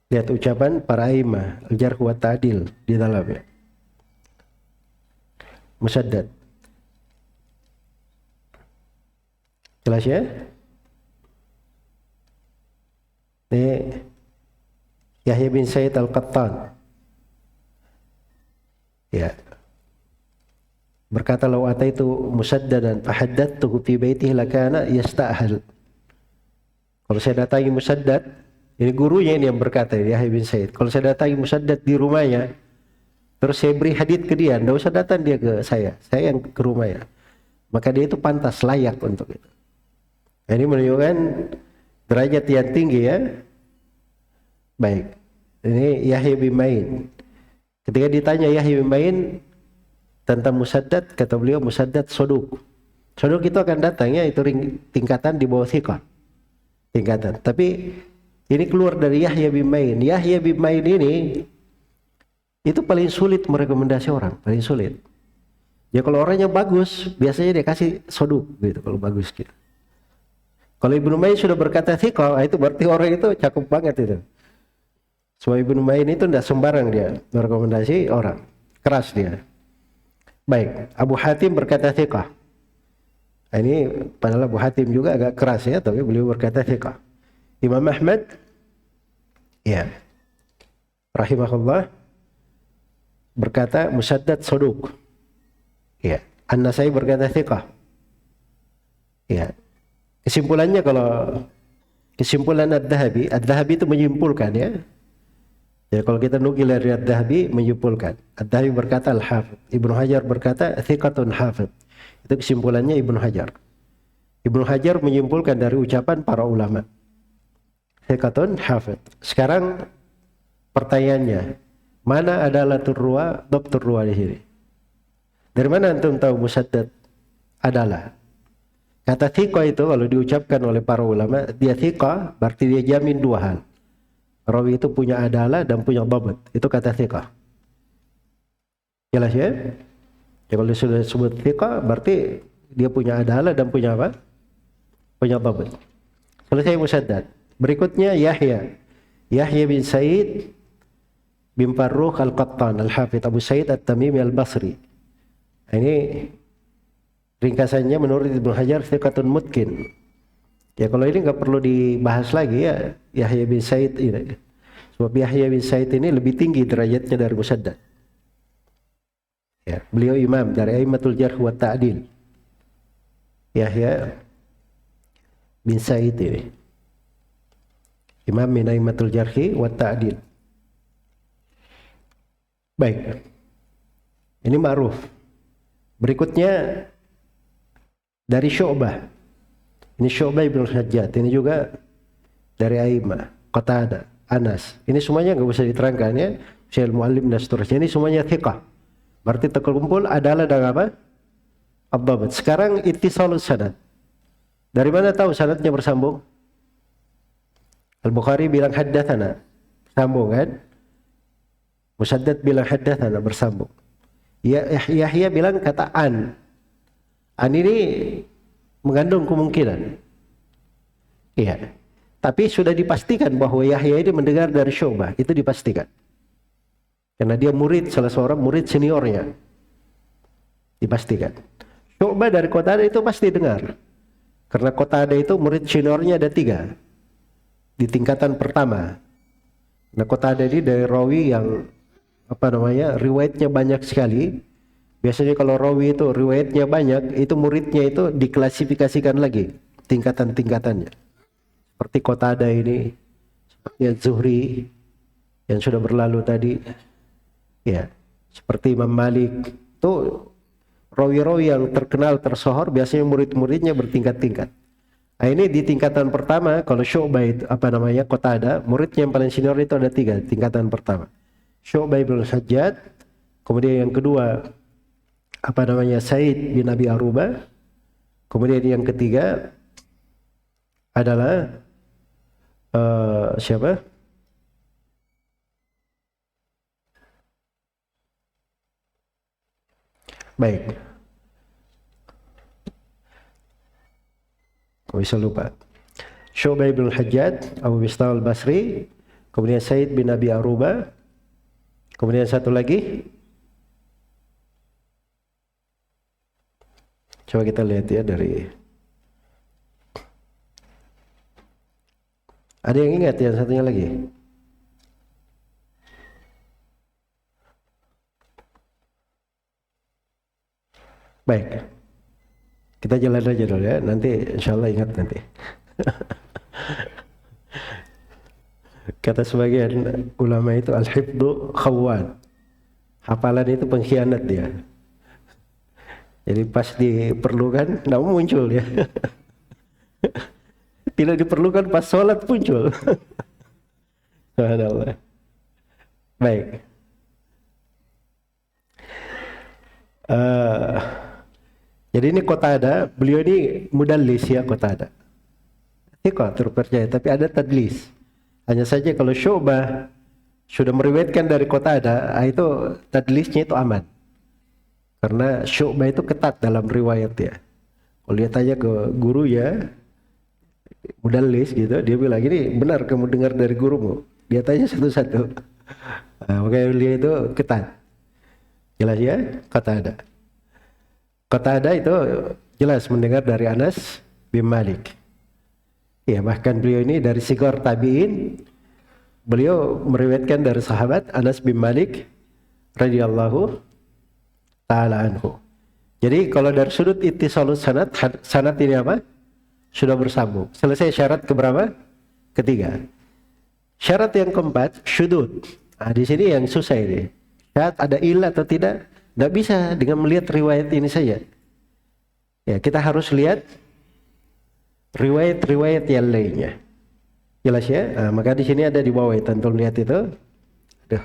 Lihat ucapan para imam al-jarh wa ta'dil di dalamnya. Musaddad. Jelas ya? Ini Yahya bin Sa'id Al-Qattan. Ya. Berkata law ataitu Musaddadan fahaddattuhu fi baitihi lakana yasta'hal. Kalau saya datangi Musaddad, ini gurunya ini yang berkata, Yahya bin Sa'id. Kalau saya datangi Musaddad di rumahnya, terus saya beri hadits ke dia, enggak usah datang dia ke saya yang ke rumahnya. Maka dia itu pantas, layak untuk itu. Ini menunjukkan derajat yang tinggi ya. Baik. Ini Yahya bin Ma'in. Ketika ditanya Yahya bin Ma'in tentang Musaddad, kata beliau Musaddad soduk. Soduk itu akan datang ya, itu tingkatan di bawah thiqah. Tingkatan. Tapi ini keluar dari Yahya bin Ma'in. Yahya bin Ma'in ini itu paling sulit merekomendasi orang, paling sulit. Ya kalau orangnya bagus, biasanya dia kasih soduk gitu kalau bagus gitu. Kalau Ibnu Ma'in sudah berkata thiqah, itu berarti orang itu cakep banget itu. Sebab Ibnu Ma'in itu tidak sembarang dia merekomendasi orang, keras dia. Baik, Abu Hatim berkata thiqah. Ini padahal Abu Hatim juga agak keras ya, tapi beliau berkata thiqah. Imam Ahmad, ya, rahimahullah, berkata Musaddad soduk. Ya, An-Nasai berkata thiqah. Ya, kesimpulannya kalau kesimpulan Ad-Dhahabi itu menyimpulkan ya. Ya kalau kita nukil dari Ad-Dhahabi menyimpulkan. Ad-Dhahabi berkata Al-Hafidh. Ibnu Hajar berkata thiqatun hafidh. Itu kesimpulannya Ibnu Hajar. Ibnu Hajar menyimpulkan dari ucapan para ulama. Thiqatun hafidh. Sekarang pertanyaannya, mana adalah turwa, dhabtur ruwa di sini? Dari mana antum tahu Musaddad adalah? Kata thiqah itu kalau diucapkan oleh para ulama, dia thiqah berarti dia jamin dua hal. Rawi itu punya adalah dan punya dhabt. Itu kata thiqah. Jelas ya? Ya kalau sudah disebut thiqah berarti dia punya adalah dan punya apa? Punya dhabt. Selesai Musaddad. Berikutnya Yahya. Yahya bin Sa'id bin Farrukh Al-Qattan Al-Hafidh Abu Sa'id At-Tamimi Al-Basri. Ini ringkasannya menurut Ibnu Hajar thiqatun mutqin. Ya kalau ini nggak perlu dibahas lagi ya, Yahya bin Sa'id ini. Sebab Yahya bin Sa'id ini lebih tinggi derajatnya dari Musaddad. Ya, beliau imam dari A'immatul Jarh wa Ta'dil. Yahya bin Sa'id ini imam min A'immatul Jarh wa Ta'dil. Baik. Ini ma'ruf. Berikutnya dari Syu'bah. Ini Syu'bah ibn Hajjaj. Ini juga dari A'immah, Qatadah, Anas. Ini semuanya nggak usah diterangkan ya. Syekh Al-Mu'allim dan seterusnya. Ini semuanya thiqah. Berarti terkumpul adalah dan apa? Ad-dhabt. Sekarang ittisalus sanad. Dari mana tahu sanadnya bersambung? Al-Bukhari bilang haddatsana. Sambung kan? Musaddad bilang haddatsana bersambung. Yahya bilang kata an. An ini mengandung kemungkinan. Iya. Tapi sudah dipastikan bahwa Yahya ini mendengar dari Syu'bah. Itu dipastikan. Karena dia murid, salah seorang murid seniornya. Dipastikan. Syu'bah dari Qatadah itu pasti dengar. Karena Qatadah itu murid seniornya ada 3. Di tingkatan pertama. Nah Qatadah ini dari rawi yang riwayatnya banyak sekali. Biasanya kalau rawi itu riwayatnya banyak, itu muridnya itu diklasifikasikan lagi tingkatan-tingkatannya. Seperti Qatadah ini, seperti Az-Zuhri yang sudah berlalu tadi. Ya, seperti Imam Malik. Itu rawi-rawi yang terkenal, tersohor, biasanya murid-muridnya bertingkat-tingkat. Nah, ini di tingkatan pertama, kalau Syu'bah itu Qatadah, muridnya yang paling senior itu ada 3, tingkatan pertama. Syu'bah ibn Hajjaj, kemudian yang kedua Sa'id bin Abi Aruba, kemudian yang ketiga adalah siapa? Baik, kok bisa lupa? Syu'bah bin Hajjaj, Abu Bistam al-Basri, kemudian Sa'id bin Abi Aruba, kemudian satu lagi. Coba kita lihat ya dari. Ada yang ingat yang satunya lagi? Baik. Kita jalan aja dulu ya. Nanti insyaallah ingat nanti. Kata sebagian ulama itu al-hifdzu khawwan. Hafalan itu pengkhianat dia. Jadi pas diperlukan, tidak muncul ya. Tidak diperlukan pas sholat muncul. Subhanallah. Baik. Eh, jadi ini Qatadah, beliau ini mudallis ya Qatadah. Thiqah terpercaya, tapi ada tadlis. Hanya saja kalau Syu'bah sudah meriwayatkan dari Qatadah, itu tadlisnya itu aman. Karena Syu'bah itu ketat dalam riwayat ya. Kalau dia tanya ke guru ya, mudallis gitu, dia bilang gini, benar kamu dengar dari gurumu. Dia tanya satu-satu. Nah, makanya dia itu ketat. Jelas ya, Qatadah. Qatadah itu jelas mendengar dari Anas bin Malik. Ya, bahkan beliau ini dari sigar tabi'in, beliau meriwayatkan dari sahabat Anas bin Malik radhiyallahu taala anhu. Jadi kalau dari sudut ittisalus sanad, sanad ini apa? Sudah bersambung. Selesai syarat keberapa? Ketiga. Syarat yang keempat, syudud. Nah, di sini yang susah ini. Syarat ada ilah atau tidak? Nggak bisa dengan melihat riwayat ini saja. Ya, kita harus lihat riwayat-riwayat yang lainnya. Jelas ya? Nah, maka di sini ada di bawah itu, antum lihat itu. Aduh.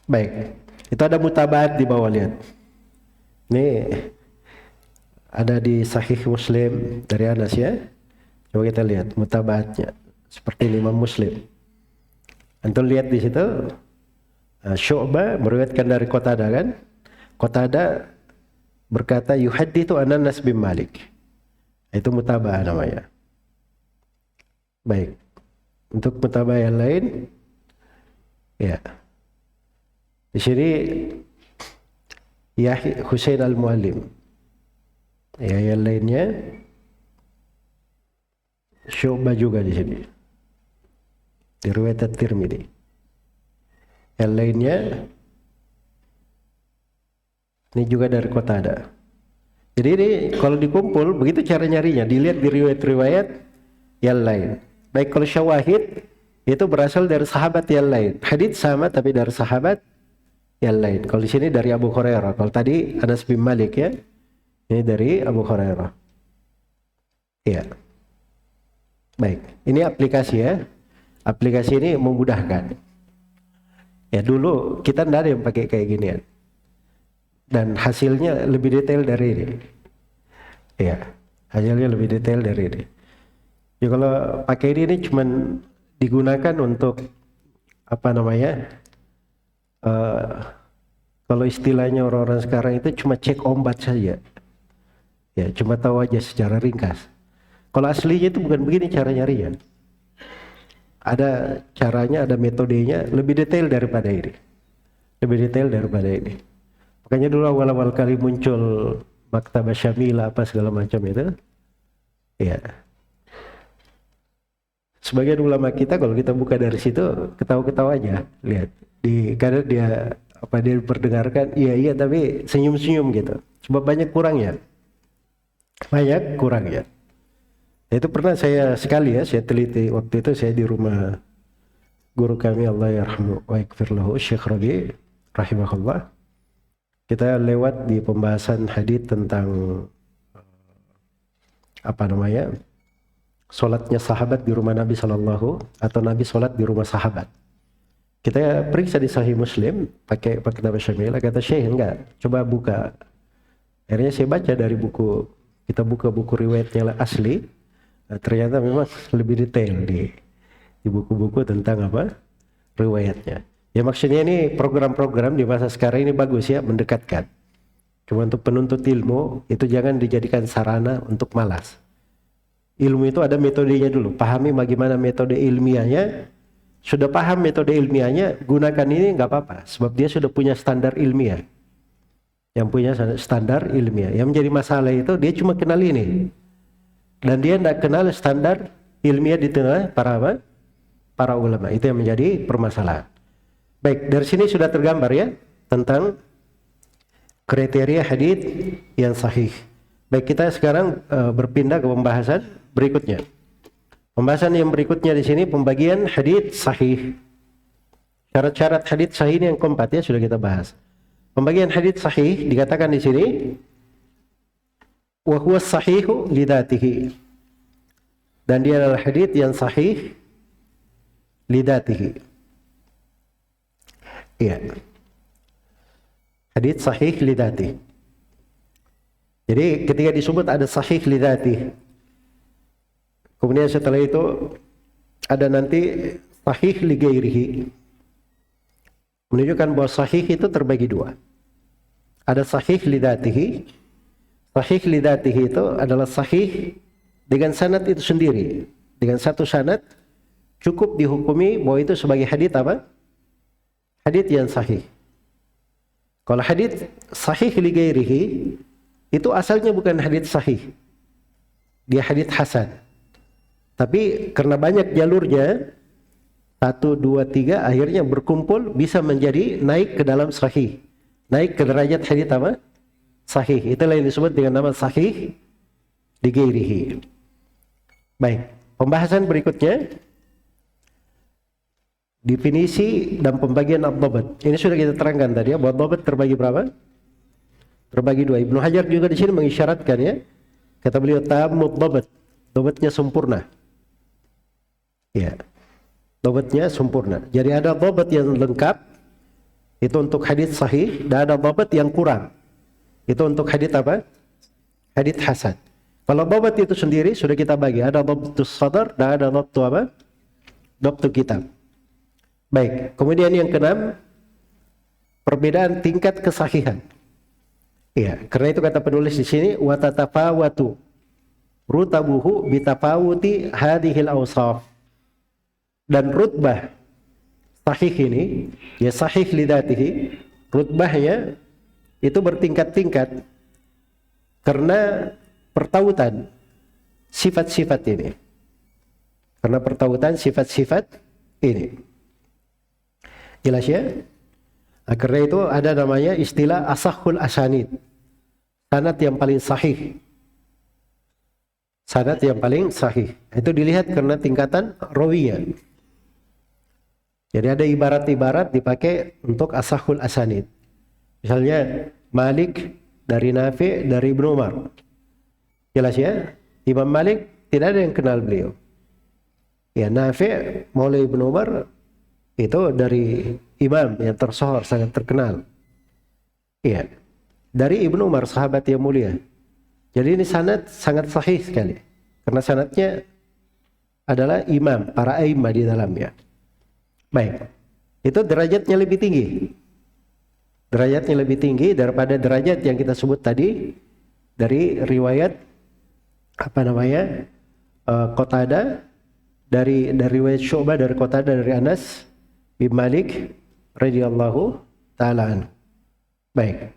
Baik. Itu ada mutabaat di bawah, lihat. Ini ada di Sahih Muslim dari Anas ya. Coba kita lihat mutabaatnya. Seperti Imam Muslim. Antum lihat di situ. Syu'bah meriwayatkan dari Qatadah kan? Qatadah berkata yuhadditsu Anas bin Malik. Itu mutaba'ah namanya. Baik. Untuk mutaba'ah yang lain ya. Di sini ya Husain al-Muallim. Ya, yang lainnya Syu'bah juga di sini. Di riwayat At-Tirmidzi. Yang lainnya ini juga dari Qatadah. Jadi ini kalau dikumpul begitu cara nyarinya, dilihat di riwayat-riwayat yang lain. Baik kalau syawahid itu berasal dari sahabat yang lain. Hadits sama tapi dari sahabat yang lain. Kalau di sini dari Abu Hurairah. Kalau tadi Anas bin Malik ya. Ini dari Abu Hurairah. Iya. Baik, ini aplikasi ya. Aplikasi ini memudahkan. Ya dulu kita tidak ada yang pakai kayak ginian. Dan hasilnya lebih detail dari ini. Ya, hasilnya lebih detail dari ini. Ya kalau pakai ini cuman digunakan untuk apa namanya? Kalau istilahnya orang-orang sekarang itu cuma cek ombak saja. Ya, cuma tahu aja secara ringkas. Kalau aslinya itu bukan begini cara nyarinya. Ada caranya, ada metodenya, lebih detail daripada ini. Lebih detail daripada ini. Makanya dulu awal-awal kali muncul Maktabah Syamila apa segala macam itu. Ya. Sebagian ulama kita kalau kita buka dari situ ketawa-ketawa aja, lihat. Karena dia apa dia perdengarkan iya tapi senyum-senyum gitu. Sebab banyak kurangnya. Banyak kurangnya. Itu pernah saya sekali ya, saya teliti waktu itu saya di rumah guru kami Allah yarhamu wa yaghfir lahu Syekh Rabi rahimahullah. Kita lewat di pembahasan hadis tentang apa namanya? Salatnya sahabat di rumah Nabi sallallahu atau Nabi salat di rumah sahabat. Kita periksa di Sahih Muslim pakai kitab Syamilah, kata Syekh enggak, coba buka. Akhirnya saya baca dari buku, kita buka buku riwayatnya asli. Nah, ternyata memang lebih detail di buku-buku tentang apa riwayatnya. Ya maksudnya ini program-program di masa sekarang ini bagus ya, mendekatkan. Cuma untuk penuntut ilmu itu jangan dijadikan sarana untuk malas. Ilmu itu ada metodenya dulu. Pahami bagaimana metode ilmiahnya. Sudah paham metode ilmiahnya, gunakan ini nggak apa-apa. Sebab dia sudah punya standar ilmiah. Yang punya standar ilmiah. Yang menjadi masalah itu dia cuma kenal ini. Dan dia tidak kenal standar ilmiah di tengah para ulama. Itu yang menjadi permasalahan. Baik, dari sini sudah tergambar ya tentang kriteria hadits yang sahih. Baik, kita sekarang berpindah ke pembahasan berikutnya. Pembahasan yang berikutnya di sini pembagian hadits sahih. Syarat-syarat hadits sahih ini yang keempat ya sudah kita bahas. Pembagian hadits sahih dikatakan di sini wa huwa sahihu li dzatihi. Dan dia adalah hadits yang sahih li dzatihi. Iya. Hadits sahih li dzatihi. Jadi ketika disebut ada sahih li dzatihi, kemudian setelah itu ada nanti sahih li ghairihi, menunjukkan bahwa sahih itu terbagi dua. Ada sahih li dzatihi. Sahih li dzatihi itu adalah sahih dengan sanad itu sendiri. Dengan satu sanad cukup dihukumi bahwa itu sebagai hadits apa? Hadits yang sahih. Kalau hadits sahih li ghairihi itu asalnya bukan hadits sahih. Dia hadits hasan. Tapi karena banyak jalurnya 1, 2, 3 akhirnya berkumpul bisa menjadi naik ke dalam sahih. Naik ke derajat hadits apa? Sahih. Itulah yang disebut dengan nama sahih li ghairihi. Baik, pembahasan berikutnya definisi dan pembagian ad-dhabt. Ini sudah kita terangkan tadi ya, bahwa dhabt terbagi berapa? Terbagi dua. Ibnu Hajar juga di sini mengisyaratkan ya. Kata beliau tammud dhabt. Dhabtnya sempurna. Ya. Dhabtnya sempurna. Jadi ada dhabt yang lengkap itu untuk hadits sahih, dan ada dhabt yang kurang. Itu untuk hadits apa? Hadits hasan. Kalau dhabt itu sendiri sudah kita bagi, ada dhabtus sadar dan ada dhabtu apa? Dhabtu kitab. Baik, kemudian yang keenam, perbedaan tingkat kesahihan. Iya, karena itu kata penulis di sini wa tatafawatu rutabuhu bitafawuti hadhil awsaf. Dan rutbah sahih ini, ya sahih li dzatihi, rutbahnya itu bertingkat-tingkat karena pertautan sifat-sifat ini. Karena pertautan sifat-sifat ini. Jelas ya? Nah, karena itu ada namanya istilah asahul asanid. Sanad yang paling sahih. Sanad yang paling sahih. Itu dilihat karena tingkatan rawinya. Jadi ada ibarat-ibarat dipakai untuk asahul asanid. Misalnya Malik dari Nafi dari Ibnu Umar. Jelas ya? Imam Malik tidak ada yang kenal beliau. Ya, Nafi maula Ibnu Umar itu dari imam yang tersohor, sangat terkenal. Iya. Dari Ibnu Umar, sahabat yang mulia. Jadi ini sanad sangat sahih sekali. Karena sanadnya adalah imam, para a'immah di dalamnya. Baik. Itu derajatnya lebih tinggi. Derajatnya lebih tinggi daripada derajat yang kita sebut tadi dari riwayat Qatadah, dari riwayat Syu'bah dari Qatadah dari Anas bin Malik radhiyallahu taala anhu. Baik.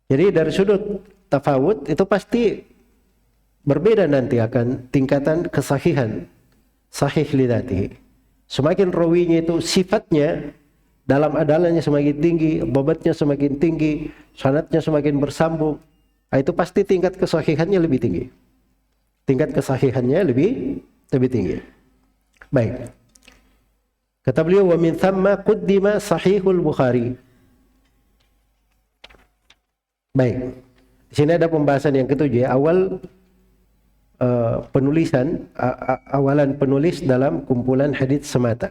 Jadi dari sudut tafawud itu pasti berbeda nanti akan tingkatan kesahihan sahih li dzatihi. Semakin rawinya itu sifatnya dalam adalannya semakin tinggi, dhabatnya semakin tinggi, sanadnya semakin bersambung, itu pasti tingkat kesahihannya lebih tinggi. Tingkat kesahihannya lebih tinggi. Baik. Kata beliau wa min thamma quddima sahihul Bukhari. Baik. Di sini ada pembahasan yang ketujuh ya. Awalan penulis dalam kumpulan hadits semata.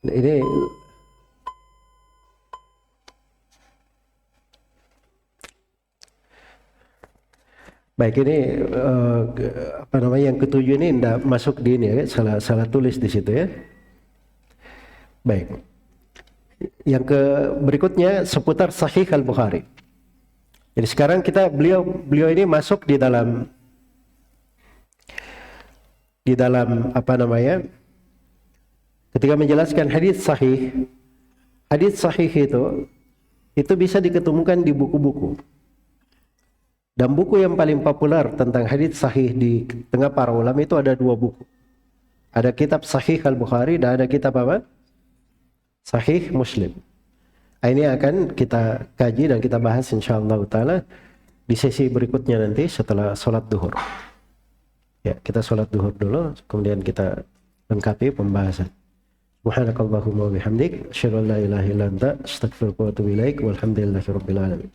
Ini baik, ini yang ketujuh ini tidak masuk di ini ya, salah tulis di situ ya. Baik. Yang berikutnya seputar Sahih Al-Bukhari. Jadi sekarang beliau ini masuk di dalam ketika menjelaskan hadits sahih. Hadits sahih itu bisa diketemukan di buku-buku. Dan buku yang paling populer tentang hadits sahih di tengah para ulama itu ada dua buku. Ada kitab Sahih Al-Bukhari dan ada kitab apa? Sahih Muslim. Ini akan kita kaji dan kita bahas insyaallah taala di sesi berikutnya nanti setelah sholat duhur. Ya, kita sholat duhur dulu, kemudian kita lengkapi pembahasan. Subhanakallahumma wa bihamdik, asyhadu an la ilaha illa anta, astaghfiruka wa atubu ilaik, walhamdulillahi rabbil alamin.